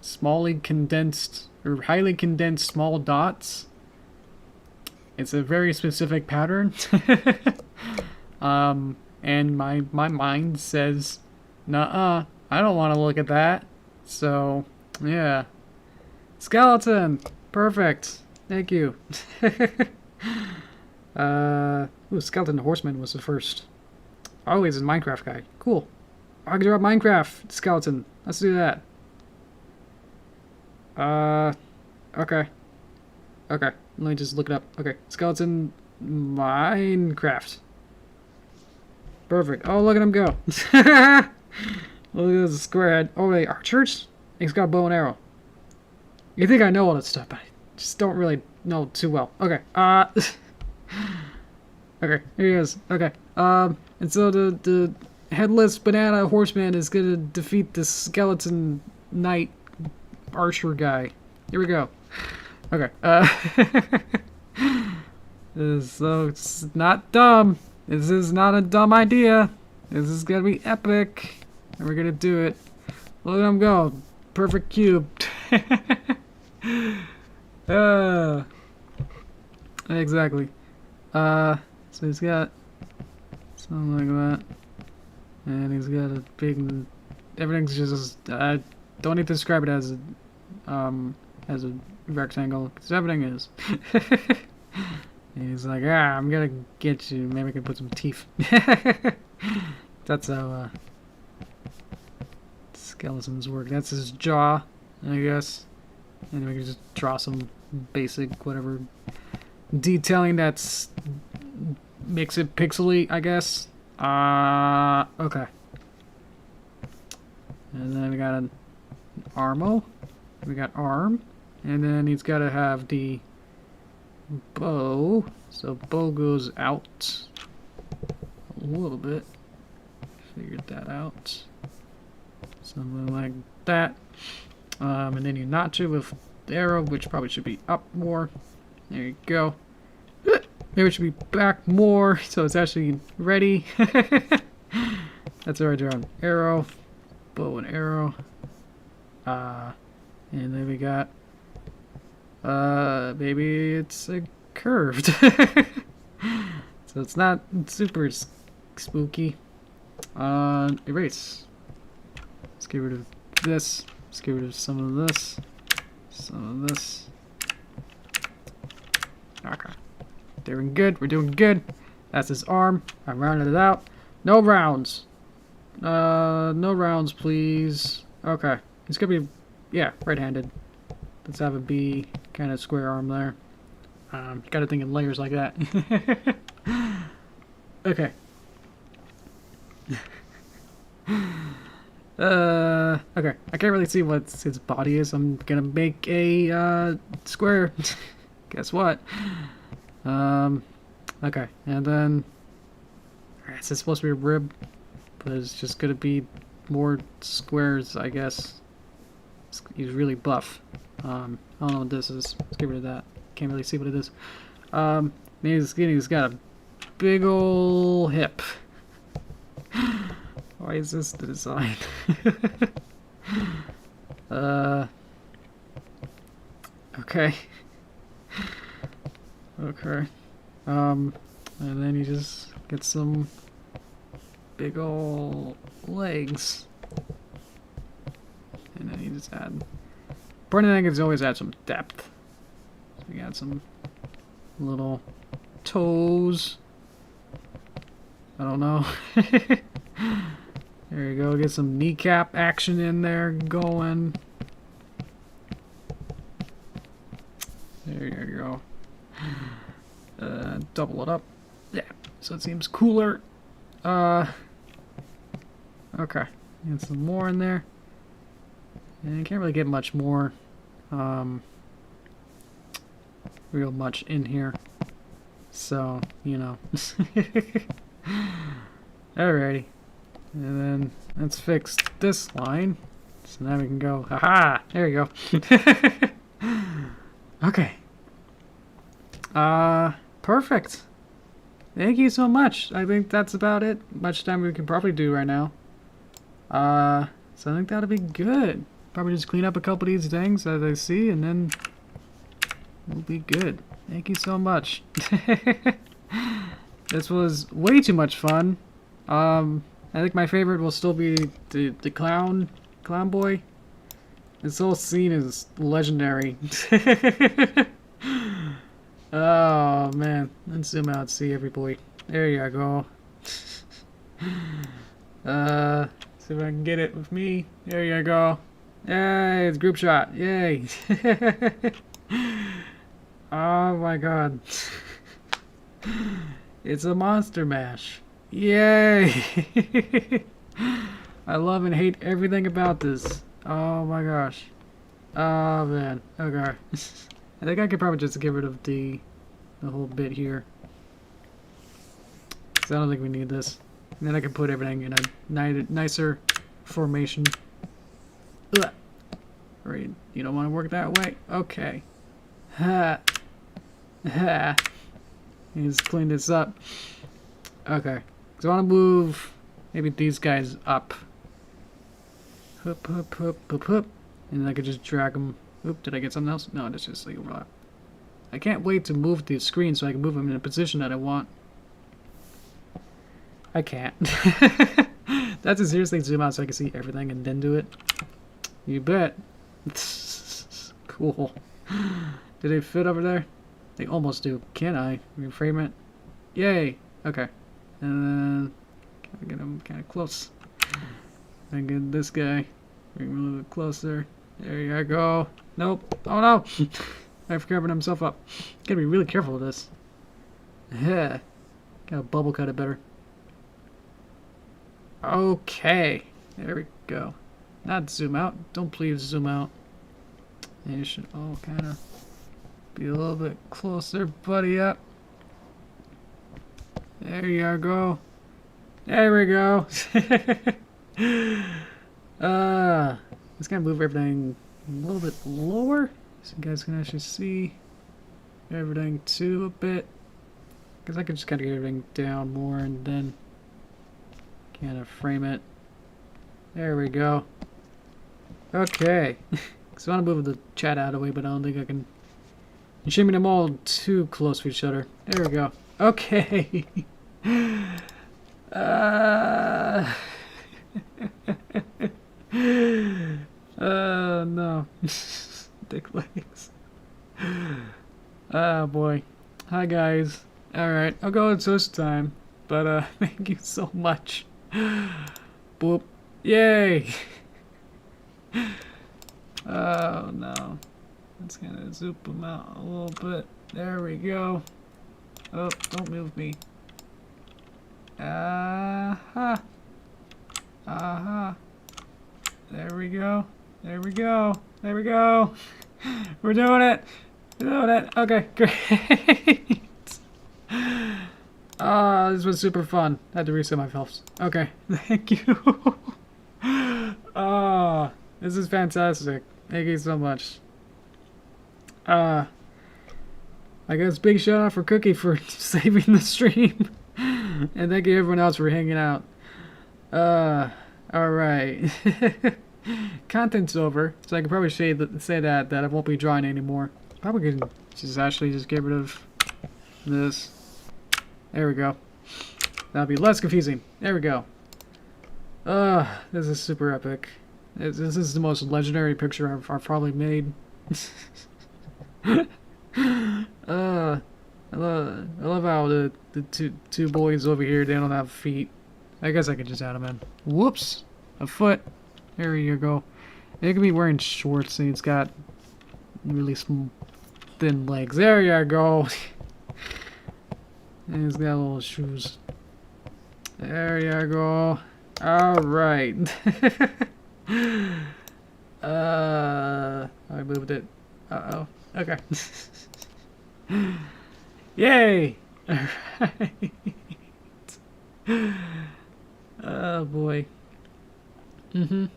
smallly condensed, or highly condensed small dots. It's a very specific pattern. And my mind says, nuh-uh, I don't want to look at that. So, yeah. Skeleton! Perfect. Thank you. Ooh, Skeleton Horseman was the first. Oh, he's a Minecraft guy. Cool. I can draw Minecraft skeleton. Let's do that. Okay. Okay, let me just look it up. Okay, skeleton Minecraft. Perfect. Oh, look at him go. Look at this square head. Oh, wait, archers? He's got a bow and arrow. You think I know all that stuff, but I just don't really know too well. Okay, okay, here he is. Okay, And so the headless banana horseman is gonna defeat the skeleton knight archer guy. Here we go. Okay. So it's not dumb. This is not a dumb idea. This is gonna be epic. And we're gonna do it. Look at him go. Perfect cube. Exactly. So he's got something like that. And he's got a big... Everything's just... I don't need to describe it as a rectangle, because everything is. And he's like, ah, I'm gonna get you. Maybe I can put some teeth. That's how skeletons work. That's his jaw, I guess. And we can just draw some basic whatever detailing that's makes it pixely, I guess. Okay. And then we got an armo. We got arm. And then he's got to have the bow. So bow goes out a little bit. Figured that out. Something like that. And then you notch it with the arrow, which probably should be up more. There you go. Maybe it should be back more, so it's actually ready. That's already drawn. Arrow, bow and arrow. And then we got, maybe it's a curved. So it's not super spooky. Erase. Let's get rid of this. Let's get rid of some of this. Some of this. Okay. Doing good. We're doing good. That's his arm. I rounded it out. No rounds. No rounds, please. Okay. He's gonna be, yeah, right-handed. Let's have it be kind of square arm there. Gotta think in layers like that. Okay. Okay. I can't really see what his body is. I'm gonna make a, square. Guess what? Okay. And then... Alright, is this supposed to be a rib? But it's just gonna be more squares, I guess. He's really buff. I don't know what this is. Let's get rid of that. Can't really see what it is. He's got a big ol' hip. Why is this the design? Okay. Okay. And then you just get some big ol' legs. And then you just add... Important thing is always add some depth. So we got some little toes. I don't know. There you go. Get some kneecap action in there going. There you go. Double it up. Yeah. So it seems cooler. Okay. Get some more in there. And you can't really get much more, real much in here. So, you know. Alrighty. And then let's fix this line. So now we can go, haha! There you go. Okay. Perfect. Thank you so much. I think that's about it. Much time we can probably do right now. So I think that'll be good. Probably just clean up a couple of these things as I see, and then we'll be good. Thank you so much. This was way too much fun. I think my favorite will still be the clown boy. This whole scene is legendary. Oh man, let's zoom out and see everybody. There you go. See if I can get it with me. There you go. Yay, it's group shot. Yay. Oh my god. It's a monster mash. Yay. I love and hate everything about this. Oh my gosh. Oh man. Okay. I think I could probably just get rid of the whole bit here. Because I don't think we need this. And then I can put everything in a nicer formation. Ugh. Right, you don't want to work that way? Okay. Ha. Ha. Let's clean this up. Okay. So I want to move maybe these guys up. Hup, hup, hup, hup, hup. And then I could just drag them. Oop, did I get something else? No, that's just like overlap. I can't wait to move the screen so I can move them in a position that I want. I can't. That's to seriously zoom out so I can see everything and then do it. You bet. Cool. Do they fit over there? They almost do. Can I reframe it? Yay! Okay. And then I get him kind of close. I get this guy. Bring him a little bit closer. There you go. Nope. Oh no! I've covered himself up. Gotta be really careful with this. Yeah. Gotta bubble cut it better. Okay. There we go. Not zoom out. Don't please zoom out. And you should all kind of be a little bit closer, buddy up. There you go. There we go. Just gonna move everything a little bit lower so you guys can actually see everything too a bit. Because I could just kind of get everything down more and then kind of frame it. There we go. Okay. So I want to move the chat out of the way, but I don't think I can shimmy them all too close to each other. There we go. Okay. No. Thick legs. Oh boy. Hi guys. Alright, I'll go into this time. But thank you so much. Boop. Yay! Oh no. Let's kind of zoom them out a little bit. There we go. Oh, don't move me. Aha. Aha. There we go. There we go. There we go. We're doing it. We're doing it. Okay, great. This was super fun. I had to reset my phelps. Okay, thank you. This is fantastic. Thank you so much. I guess big shout out for Cookie for saving the stream. And thank you everyone else for hanging out. Alright. Content's over, so I can probably say that I won't be drawing anymore. Probably can just get rid of this. There we go. That'll be less confusing. There we go. This is super epic. This is the most legendary picture I've probably made. I love how the two boys over here, they don't have feet. I guess I could just add them in. Whoops! A foot. There you go. It could be wearing shorts and it's got really small, thin legs. There you go. And he's got little shoes. There you go. Alright. I moved it. Uh-oh. Okay. Yay! Alright. Oh boy. You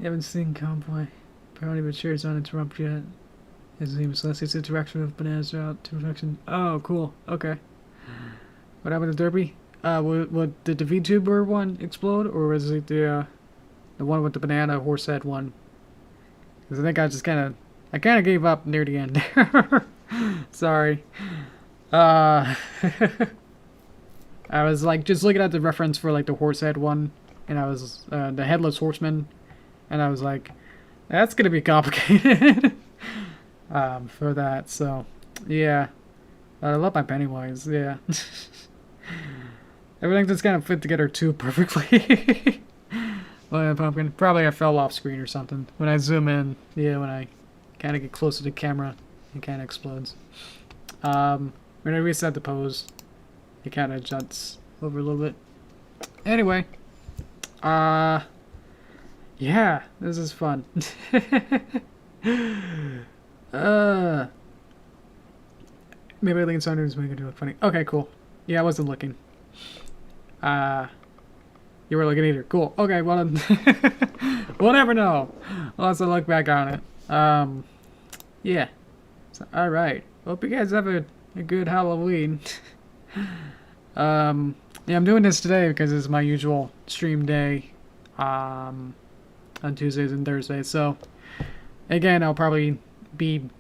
haven't seen Cowboy. Apparently but sure it's not interrupt yet. His name is Leslie's interaction with bananas throughout interaction. Oh, cool. Okay. What happened to Derpy? Did the VTuber one explode, or was it the one with the banana horse head one? Because I think I kind of gave up near the end there. Sorry. I was like just looking at the reference for like the horse head one, and I was the headless horseman, and I was like, that's gonna be complicated. For that, so yeah. I love my Pennywise, yeah. Everything just kind of fit together too perfectly. Well, pumpkin. Probably I fell off screen or something. When I zoom in, yeah, when I kind of get close to the camera, it kind of explodes. When I reset the pose, it kind of juts over a little bit. Anyway, yeah, this is fun. Maybe I think Saunders make it look funny. Okay, cool. Yeah, I wasn't looking. You were looking either. Cool. Okay, well, we'll never know. Unless I look back on it. Yeah. So, alright. Hope you guys have a good Halloween. Yeah, I'm doing this today because it's my usual stream day. On Tuesdays and Thursdays. So, again, I'll probably be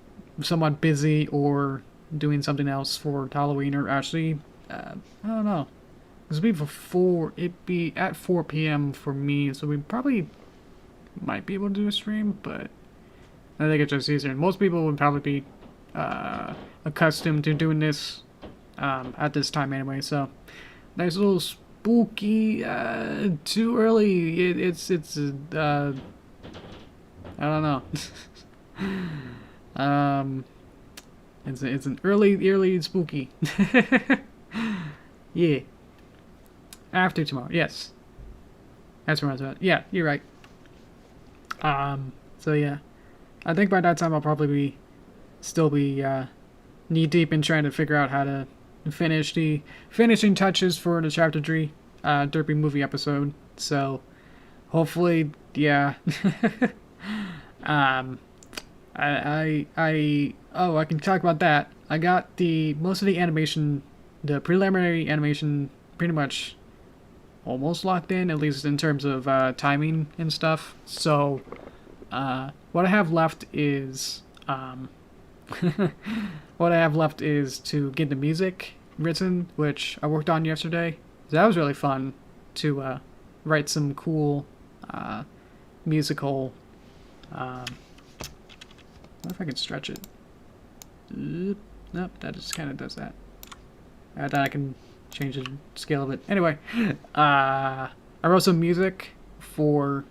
somewhat busy or doing something else for Halloween, or actually, I don't know. It'd be at 4 p.m. for me, so we probably might be able to do a stream, but I think it's just easier. Most people would probably be accustomed to doing this at this time anyway, so nice little spooky, too early. It's I don't know. It's an early spooky. Yeah. After tomorrow, yes. That's what I was about. Yeah, you're right. So yeah. I think by that time I'll probably still be knee deep in trying to figure out how to finish the finishing touches for the chapter 3 Derpy movie episode. So hopefully, yeah. I can talk about that. I got most of the animation, the preliminary animation, pretty much almost locked in, at least in terms of timing and stuff. So what I have left is to get the music written, which I worked on yesterday. So that was really fun to write some cool musical. What if I can stretch it? Nope, that just kind of does that. Then I can change the scale of it. Anyway, I wrote some music for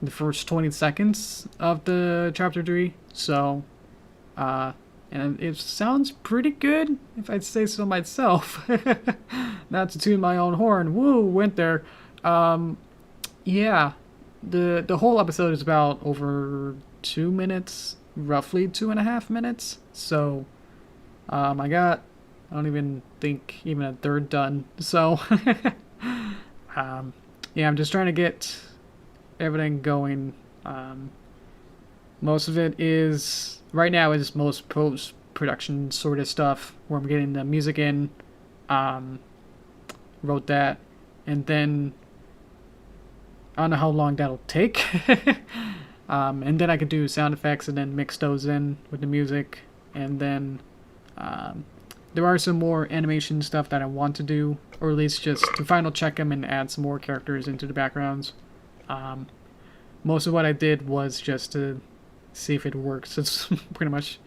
the first 20 seconds of the chapter 3. So, and it sounds pretty good, if I'd say so myself. Not to tune my own horn. Woo, went there. Yeah, the whole episode is about over 2 minutes, roughly 2.5 minutes. So, I don't even think even a third done. So, yeah, I'm just trying to get everything going. Most of it is, right now, is most post-production sort of stuff, where I'm getting the music in, wrote that, and then I don't know how long that'll take. And then I could do sound effects and then mix those in with the music. And then there are some more animation stuff that I want to do, or at least just to final check them and add some more characters into the backgrounds. Most of what I did was just to see if it works. It's pretty much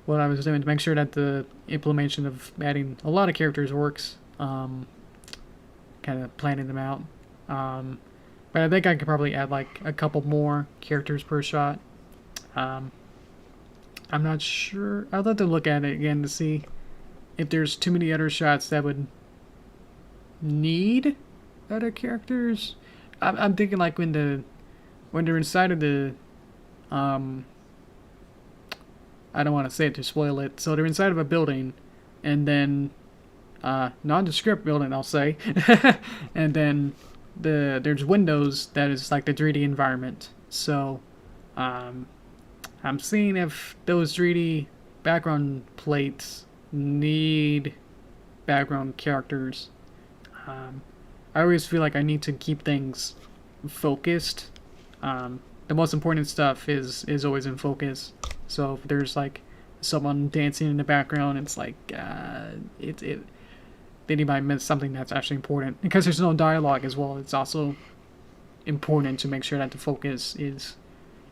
what I was doing, to make sure that the implementation of adding a lot of characters works. Kind of planning them out. But I think I could probably add like a couple more characters per shot. I'm not sure. I'll have to look at it again to see if there's too many other shots that would need other characters. I'm thinking like when they're inside of the I don't want to say it to spoil it. So they're inside of a building, and then nondescript building, I'll say, and then there's windows that is like the 3D environment. So I'm seeing if those 3D background plates need background characters. I always feel like I need to keep things focused. The most important stuff is always in focus. So if there's like someone dancing in the background, it's like then you might miss something that's actually important. Because there's no dialogue as well, it's also important to make sure that the focus is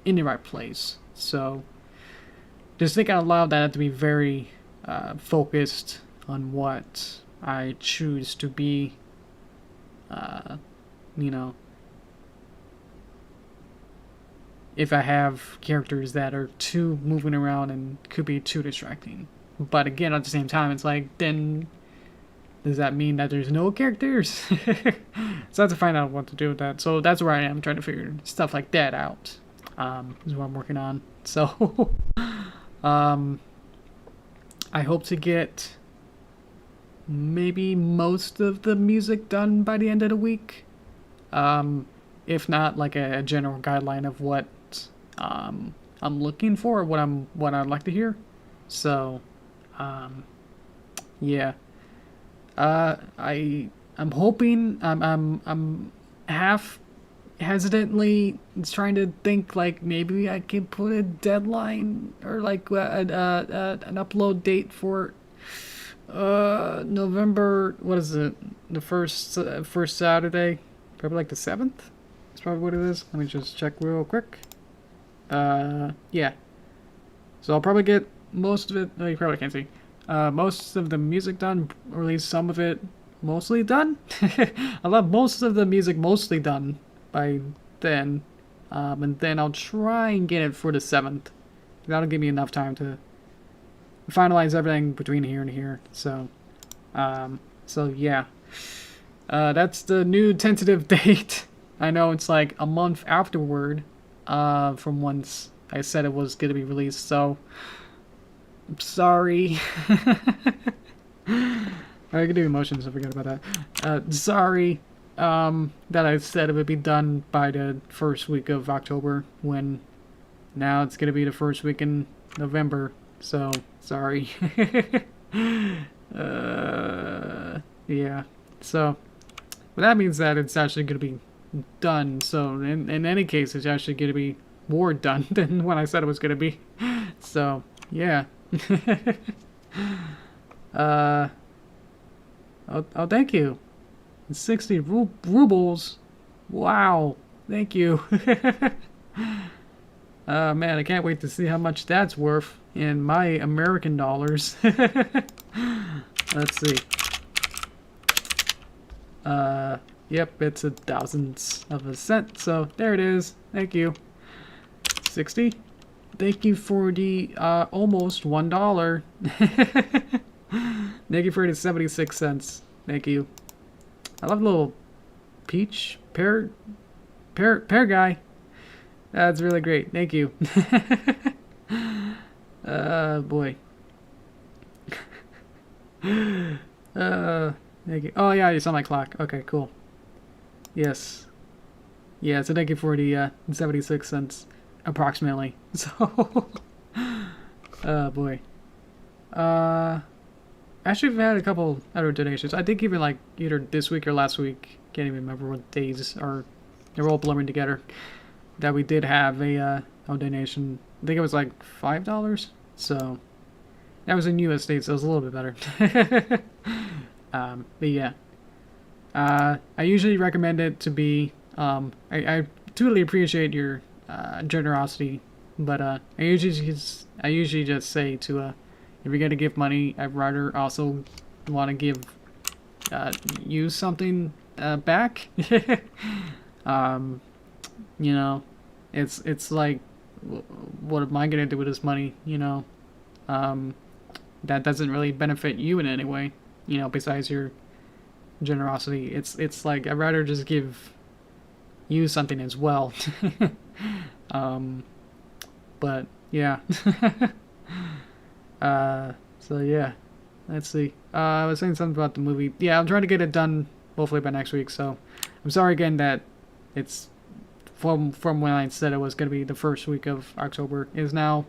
in the right place. So just think out loud that I have to be very focused on what I choose to be, you know, if I have characters that are too moving around and could be too distracting. But again, at the same time, it's like, then does that mean that there's no characters? So I have to find out what to do with that. So that's where I am, trying to figure stuff like that out. Is what I'm working on. So I I hope to get maybe most of the music done by the end of the week. If not, like a general guideline of what I'm looking for, or what I'd like to hear. So, yeah. I'm hoping I'm half hesitantly trying to think like maybe I could put a deadline or like an upload date for November. What is it? The first Saturday, probably like the 7th. That's probably what it is. Let me just check real quick. Yeah. So I'll probably get most of it. No, you probably can't see. Most of the music done, or at least some of it mostly done. I'll have most of the music mostly done by then. And then I'll try and get it for the 7th. That'll give me enough time to finalize everything between here and here. So yeah. That's the new tentative date. I know it's like a month afterward, from once I said it was going to be released, so I'm sorry. I can do emotions, I forget about that. Sorry, that I said it would be done by the first week of October, when now it's going to be the first week in November, so sorry. Yeah, so, but that means that it's actually going to be done, so in any case, it's actually going to be more done than when I said it was going to be. So, yeah. Oh, thank you. 60 rubles. Wow. Thank you. Man, I can't wait to see how much that's worth in my American dollars. Let's see. Yep, it's a thousandth of a cent, so there it is. Thank you. 60. Thank you for the almost $1. Thank you for the 76 cents. Thank you. I love the little peach pear guy. That's really great. Thank you. Boy. Thank you. Oh yeah, you saw my clock. Okay, cool. Yes. Yeah, so thank you for the 76 cents. Approximately. So, oh boy. Actually, we've had a couple other donations. I think even like either this week or last week. Can't even remember what days are. They're all blurring together. That we did have a donation. I think it was like $5. So that was in USD, so it was a little bit better. But yeah. I usually recommend it to be. I totally appreciate your generosity, but I usually just say to if you're gonna give money, I'd rather also want to give you something back. You know, it's like, what am I gonna do with this money? You know, that doesn't really benefit you in any way. You know, besides your generosity, it's like I'd rather just give you something as well. But yeah. So yeah, let's see. I was saying something about the movie. Yeah, I'm trying to get it done hopefully by next week. So I'm sorry again that it's from when I said it was going to be the first week of October is now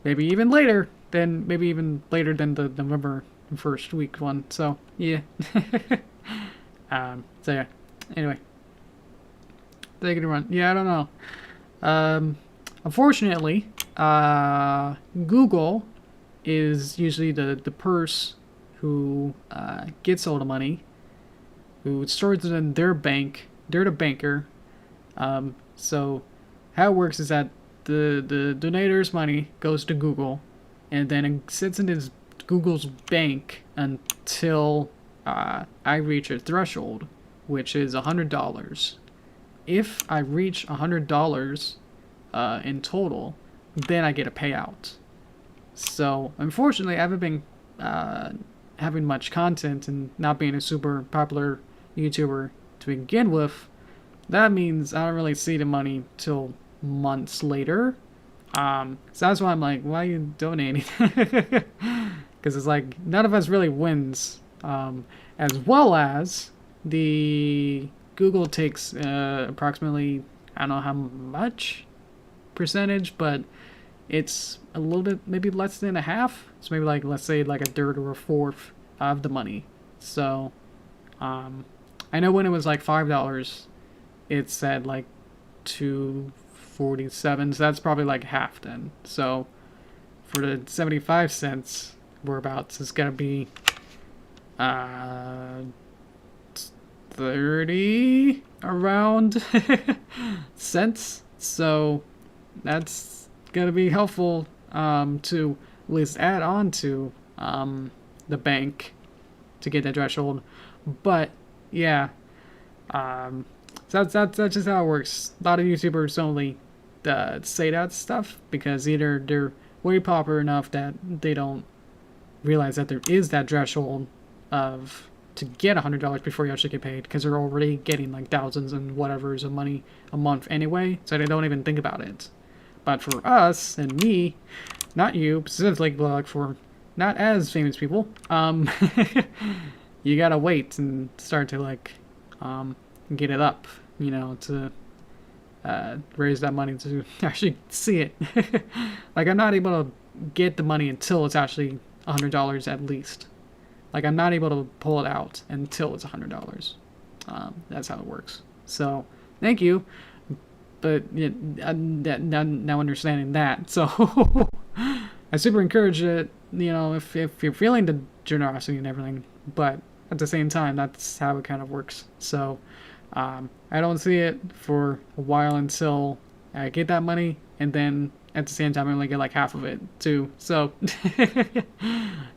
maybe even later than the November 1st week one. So yeah. So yeah. Anyway. Take it a run. Yeah, I don't know. Unfortunately, Google is usually the purse who gets all the money, who stores it in their bank. They're the banker. So how it works is that the donator's money goes to Google, and then it sits in Google's bank until I reach a threshold, which is $100. If I reach $100 in total, then I get a payout. So, unfortunately, I haven't been having much content and not being a super popular YouTuber to begin with. That means I don't really see the money till months later. So that's why I'm like, why are you donating? Because it's like none of us really wins. As well as the Google takes approximately, I don't know how much percentage, but it's a little bit, maybe less than a half. So maybe like, let's say like a third or a fourth of the money. So I know when it was like $5, it said like 247, so that's probably like half then. So for the 75 cents whereabouts, it's gonna be 30 around cents. So that's gonna be helpful to at least add on to the bank to get that threshold. But yeah, so that's just how it works. A lot of YouTubers only say that stuff because either they're way popular enough that they don't realize that there is that threshold of to get $100 before you actually get paid, because they're already getting like thousands and whatever's of money a month anyway, so they don't even think about it. But for us and me, not you specifically, but like for not as famous people, you gotta wait and start to like get it up, you know, to raise that money to actually see it. Like I'm not able to get the money until it's actually $100 at least. Like I'm not able to pull it out until it's $100. That's how it works. So thank you, but yeah, now understanding that, so I super encourage it. You know, if you're feeling the generosity and everything, but at the same time, that's how it kind of works. So I don't see it for a while until I get that money, and then at the same time I only get like half of it too. So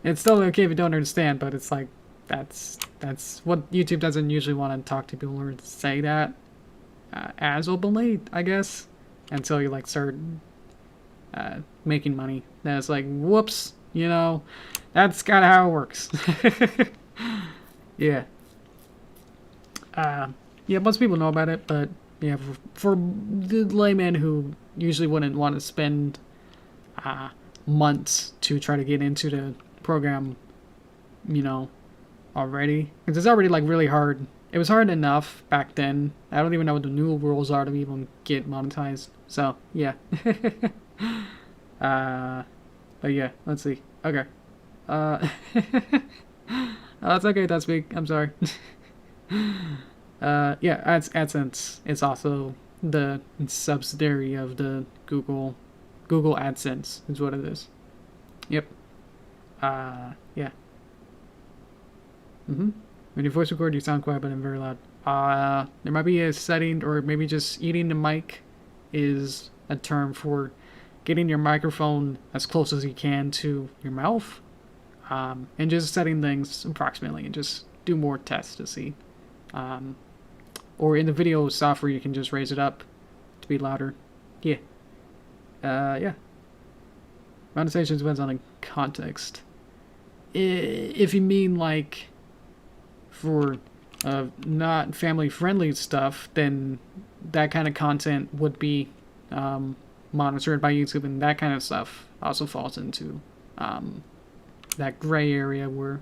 it's still okay if you don't understand, but it's like that's what YouTube doesn't usually want to talk to people or say that as openly, I guess, until you like start making money. Then it's like, whoops, you know, that's kind of how it works. Yeah. Yeah, most people know about it, but yeah, for the layman who usually wouldn't want to spend months to try to get into the program, you know, already, because it's already like really hard. It was hard enough back then. I don't even know what the new rules are to even get monetized. So yeah. But yeah, let's see. Okay. Oh, it's okay, that's big. I'm sorry. Yeah, AdSense is also the subsidiary of the Google AdSense is what it is. Yep. Yeah. When you voice record, you sound quiet, but I'm very loud. There might be a setting, or maybe just eating the mic is a term for getting your microphone as close as you can to your mouth, and just setting things approximately, and just do more tests to see. Or in the video software, you can just raise it up to be louder. Yeah. Yeah. Monetization depends on the context. If you mean like for not family-friendly stuff, then that kind of content would be monitored by YouTube, and that kind of stuff also falls into that gray area where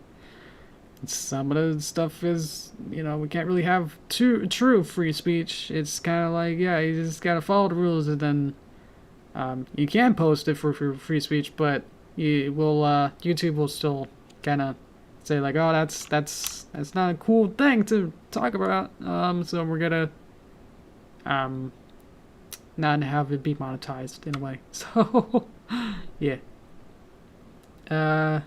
some of the stuff is, you know, we can't really have true free speech. It's kind of like, yeah, you just gotta follow the rules, and then you can post it for free speech, but YouTube will still kind of say like, oh, that's not a cool thing to talk about. So we're gonna not have it be monetized in a way. So yeah. Yeah.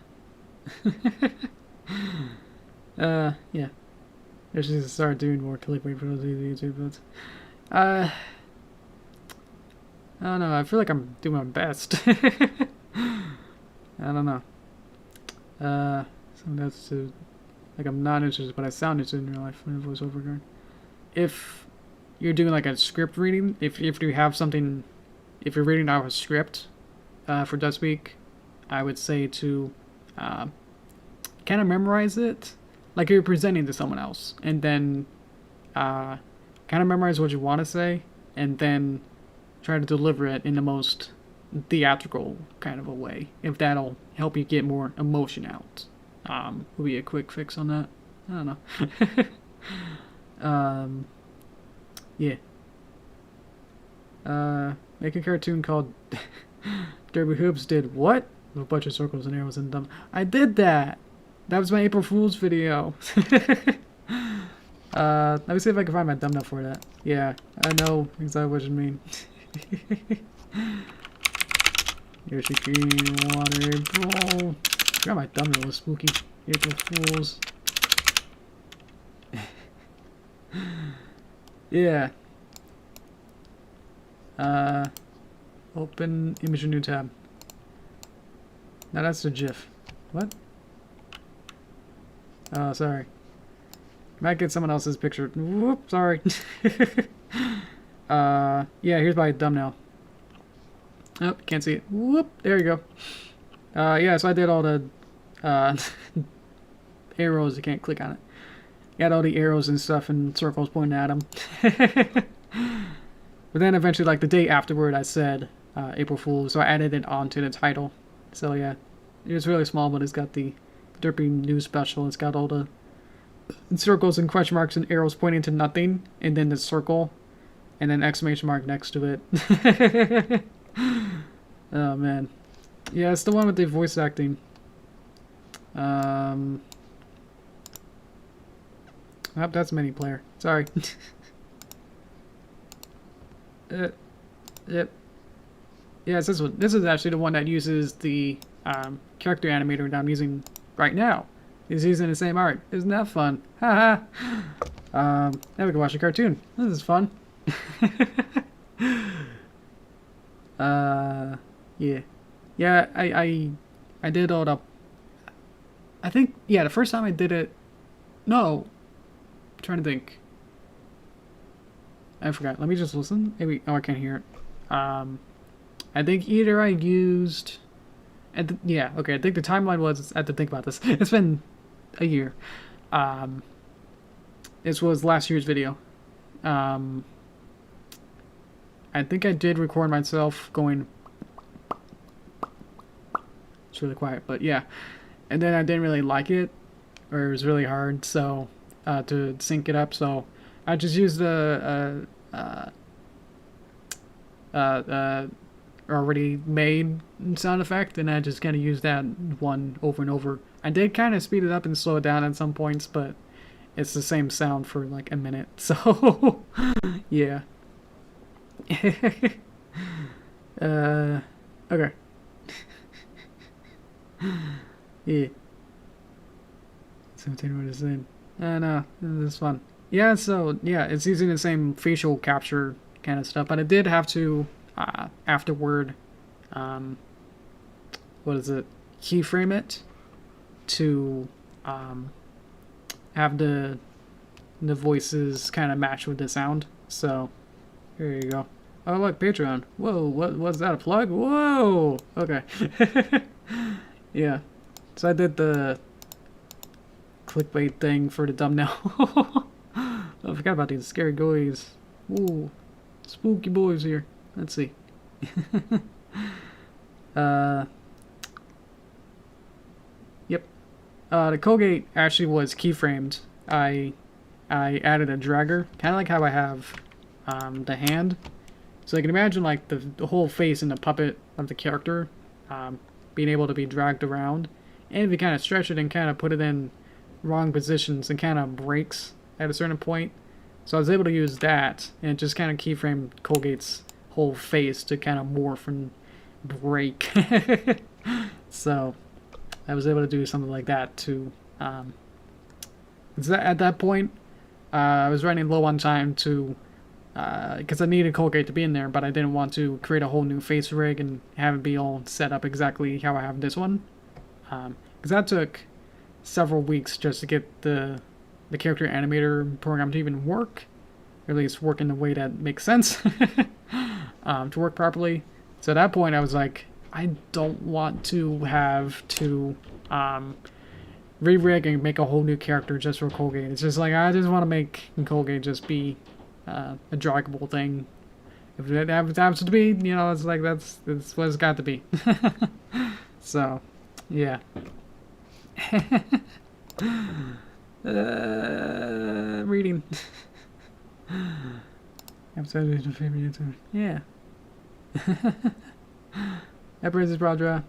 I just need to start doing more clickbait for those YouTube videos. I don't know. I feel like I'm doing my best. I don't know. Some that's like I'm not interested, but I sound interested in real life in a voiceover card. If you're doing like a script reading, if you have something, if you're reading out a script for Dudspeak, I would say to kind of memorize it like you're presenting to someone else, and then kind of memorize what you want to say, and then try to deliver it in the most theatrical kind of a way, if that'll help you get more emotion out. Will be a quick fix on that. I don't know. Yeah. Make a cartoon called Derpy Hooves did what? A bunch of circles and arrows and dumb. I did that! That was my April Fool's video. Let me see if I can find my thumbnail for that. Yeah, I know exactly what you mean. Yoshi Greenwater, April. I forgot my thumbnail was spooky. April Fools. Yeah. Open image in new tab. Now that's a GIF. What? Oh, sorry. Might get someone else's picture. Whoop, sorry. Yeah, here's my thumbnail. Oh, can't see it. Whoop, there you go. Yeah, so I did all the arrows. You can't click on it. Got all the arrows and stuff and circles pointing at them. But then eventually, like the day afterward, I said April Fool's, so I added it onto the title. So yeah, it's really small, but it's got the Derpy news special. It's got all the circles and question marks and arrows pointing to nothing, and then the circle, and then exclamation mark next to it. Oh man, yeah, it's the one with the voice acting. Oh, that's mini player. Sorry. Yep. Yeah, it's this one. This is actually the one that uses the character animator that I'm using right now. It's using the same art. Isn't that fun? Haha. Now we can watch a cartoon. This is fun. Yeah. Yeah, I did all the... I think, yeah, the first time I did it... No. I'm trying to think. I forgot. Let me just listen. Maybe... Oh, I can't hear it. I think either I used... yeah, okay, I think the timeline was... I had to think about this. It's been a year. This was last year's video. I think I did record myself going... It's really quiet, but yeah. And then I didn't really like it, or it was really hard, so to sync it up. So I just used the already made sound effect, and I just kind of used that one over and over. I did kind of speed it up and slow it down at some points, but it's the same sound for like a minute. So yeah. Okay. Yeah. 17 what is it? No, this is fun. Yeah, so yeah, it's using the same facial capture kind of stuff, but I did have to afterward what is it? Keyframe it to have the voices kind of match with the sound. So here you go. Oh look, Patreon. Whoa, what was that, a plug? Whoa! Okay. Yeah. So I did the clickbait thing for the thumbnail. I forgot about these scary boys. Ooh. Spooky boys here. Let's see. Yep. The Colgate actually was keyframed. I added a dragger, kind of like how I have the hand. So you can imagine like the whole face and the puppet of the character being able to be dragged around. And if you kind of stretch it and kind of put it in wrong positions and kind of breaks at a certain point. So I was able to use that and just kind of keyframe Colgate's whole face to kind of morph and break. So I was able to do something like that to at that point I was running low on time to because I needed Colgate to be in there, but I didn't want to create a whole new face rig and have it be all set up exactly how I have this one, because that took several weeks just to get the character animator program to even work, or at least work in a way that makes sense. To work properly. So at that point I was like, I don't want to have to re-rig and make a whole new character just for Colgate. It's just like, I just want to make Colgate just be a draggable thing if it happens to be, you know, it's like that's what it's got to be. So, yeah. Reading. Episode is my favorite YouTube. Yeah. Princess Brodra.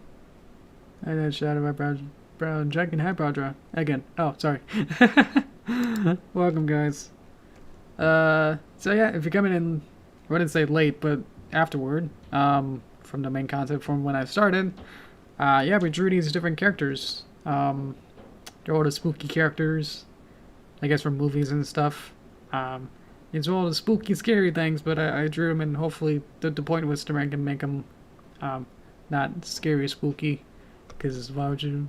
I had shadow my brow dragon high Brodra. Again. Oh, sorry. Welcome, guys. So yeah, if you're coming in, I wouldn't say late, but afterward, from the main concept from when I started, yeah, we drew these different characters. They're all the spooky characters, I guess, from movies and stuff. It's all the spooky, scary things, but I drew them, and hopefully the point was to make them not scary, spooky, because why would you,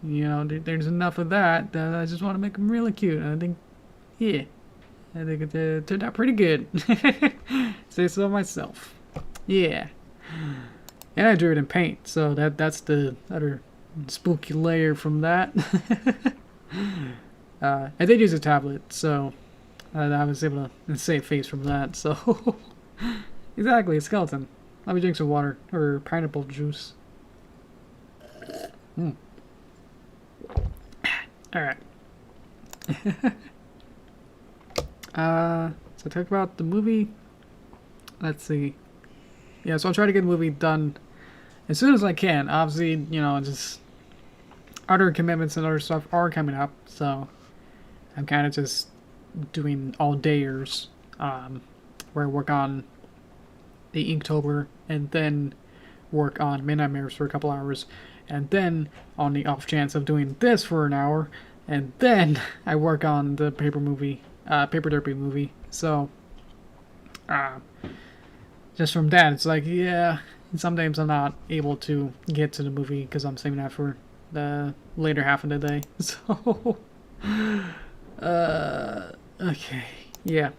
you know, there's enough of that. I just want to make them really cute, and I think, yeah, I think it turned out pretty good. Say so myself. Yeah. And I drew it in paint, so that's the other spooky layer from that. I did use a tablet, so I was able to save face from that, so... Exactly, a skeleton. Let me drink some water, or pineapple juice. Alright. So talk about the movie. Let's see. Yeah, so I'll try to get the movie done as soon as I can. Obviously, you know, just other commitments and other stuff are coming up, so I'm kind of just doing all-dayers, where I work on the Inktober and then work on Midnight Mirrors for a couple hours, and then on the off chance of doing this for an hour, and then I work on the paper Derpy movie. So just from that, it's like, yeah, sometimes I'm not able to get to the movie because I'm saving that for the later half of the day. So okay, yeah.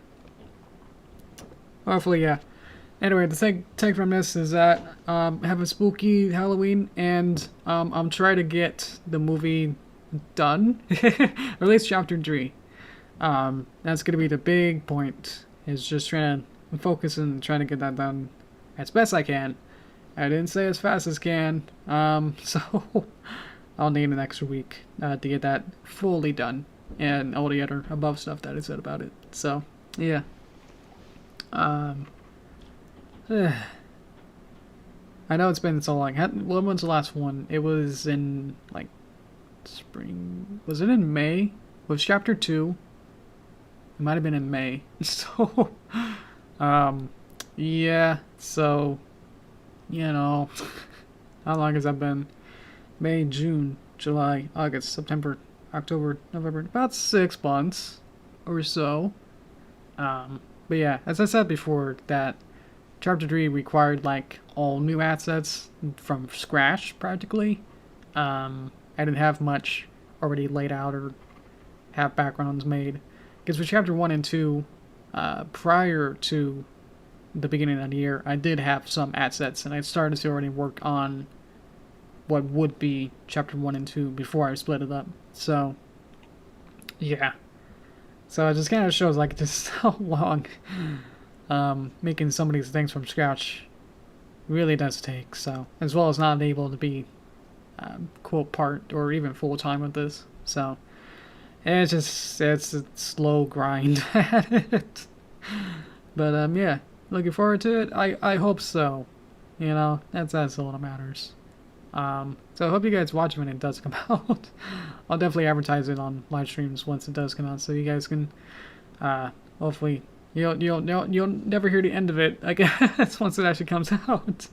Hopefully, yeah. Anyway, the take from this is that have a spooky Halloween, and I'm trying to get the movie done, or at least chapter 3. That's gonna be the big point. Is just trying to focus and trying to get that done as best I can. I didn't say as fast as can, so I'll need an extra week to get that fully done, and all the other above stuff that I said about it. So yeah. I know it's been so long. When was the last one? It was in, like, spring. Was it in May? Was chapter 2? It might have been in May. So, yeah. So, you know, how long has that been? May, June, July, August, September, October, November. About 6 months or so. But yeah, as I said before, that Chapter 3 required, like, all new assets from scratch, practically. I didn't have much already laid out or have backgrounds made. Because for Chapter 1 and 2, prior to the beginning of the year, I did have some assets, and I started to already work on what would be Chapter 1 and 2 before I split it up. So, yeah. So it just kind of shows, like, just how long making some of these things from scratch really does take. So, as well as not able to be quote part or even full-time with this. So, it's a slow grind at it. But yeah, looking forward to it. I hope so. You know, that's all that matters. So I hope you guys watch when it does come out. I'll definitely advertise it on live streams once it does come out, so you guys can hopefully you'll never hear the end of it, I guess, once it actually comes out,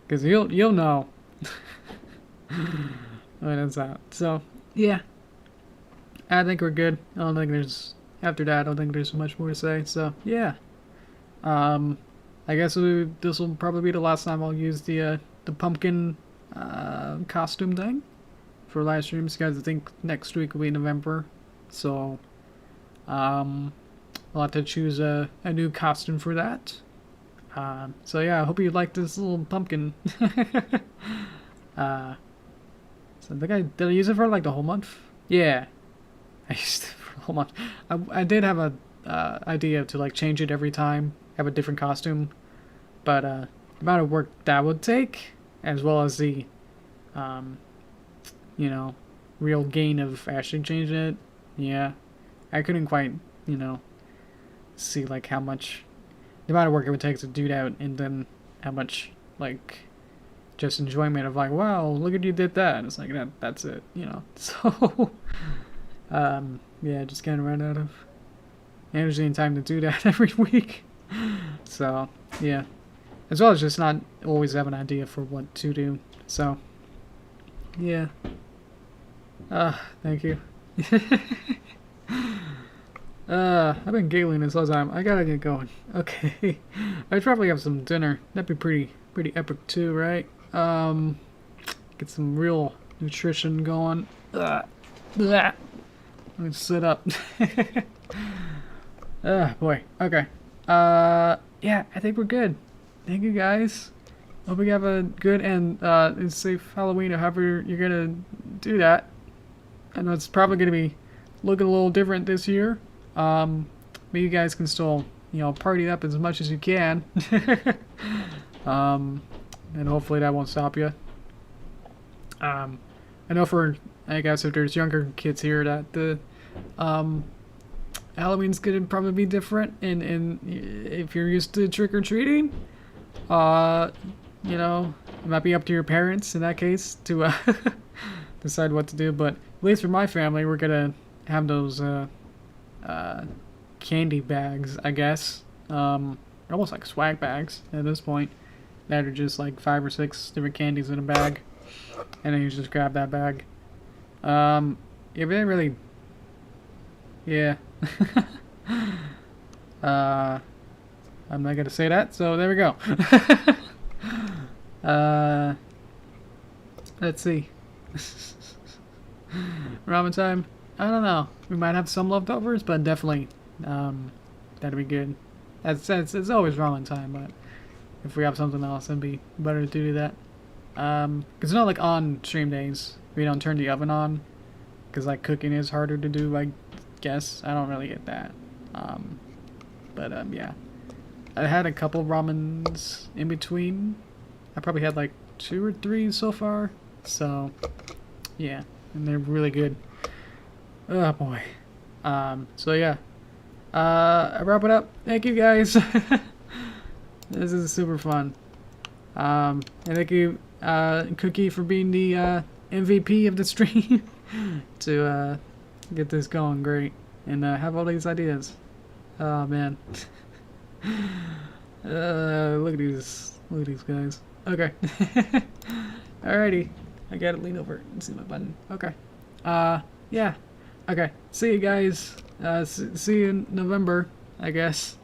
because you'll know when it's out. So yeah, I think we're good. I don't think there's much more to say. So yeah, I guess this will probably be the last time I'll use the pumpkin costume thing for live streams, guys. I think next week will be November, so I'll have to choose a new costume for that. So yeah, I hope you like this little pumpkin. So I think did I use it for like the whole month? Yeah, I used it for the whole month. I did have a idea to like change it every time have a different costume. But the amount of work that would take, as well as the, you know, real gain of actually changing it, yeah, I couldn't quite, you know, see like how much, the amount of work it would take to do that, and then how much like just enjoyment of like, wow, look at you did that. And it's like that's it, you know. So yeah, just kind of run out of energy and time to do that every week. So yeah, as well as just not always have an idea for what to do. So yeah, thank you. I've been giggling this whole time. I gotta get going. Okay, I'd probably have some dinner. That'd be pretty epic too, right? Get some real nutrition going. Let me sit up. Boy. Okay. Yeah, I think we're good. Thank you guys. Hope you have a good and safe Halloween, or however you're gonna do that. I know it's probably gonna be looking a little different this year. But you guys can still, you know, party up as much as you can. And hopefully that won't stop you. I know for, I guess if there's younger kids here, that the Halloween's gonna probably be different, and if you're used to trick-or-treating, you know, it might be up to your parents in that case to decide what to do. But at least for my family, we're gonna have those candy bags, I guess, almost like swag bags at this point, that are just like 5 or 6 different candies in a bag, and then you just grab that bag. Yeah, but they really, yeah. I'm not gonna say that, so there we go. Let's see. Ramen time. I don't know. We might have some leftovers, but definitely, that'd be good. It's always ramen time, but if we have something else, it'd be better to do that. Cause it's not like on stream days we don't turn the oven on, cause like cooking is harder to do, I guess. I don't really get that. Yeah. I had a couple ramens in between. I probably had like 2 or 3 so far. So, yeah, and they're really good. Oh boy. So yeah. I wrap it up. Thank you guys. This is super fun. And thank you, Cookie, for being the MVP of the stream to get this going great and have all these ideas. Oh man. Look at these guys. Okay. Alrighty. I gotta lean over and see my button. Okay. Yeah. Okay. See you guys. See you in November, I guess.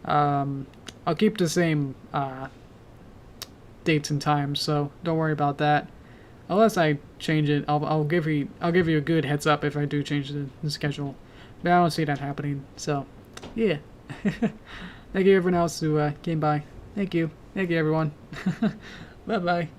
I'll keep the same dates and times, so don't worry about that. Unless I change it, I'll give you a good heads up if I do change the schedule. But I don't see that happening. So, yeah. Thank you everyone else who came by. Thank you everyone. Bye bye.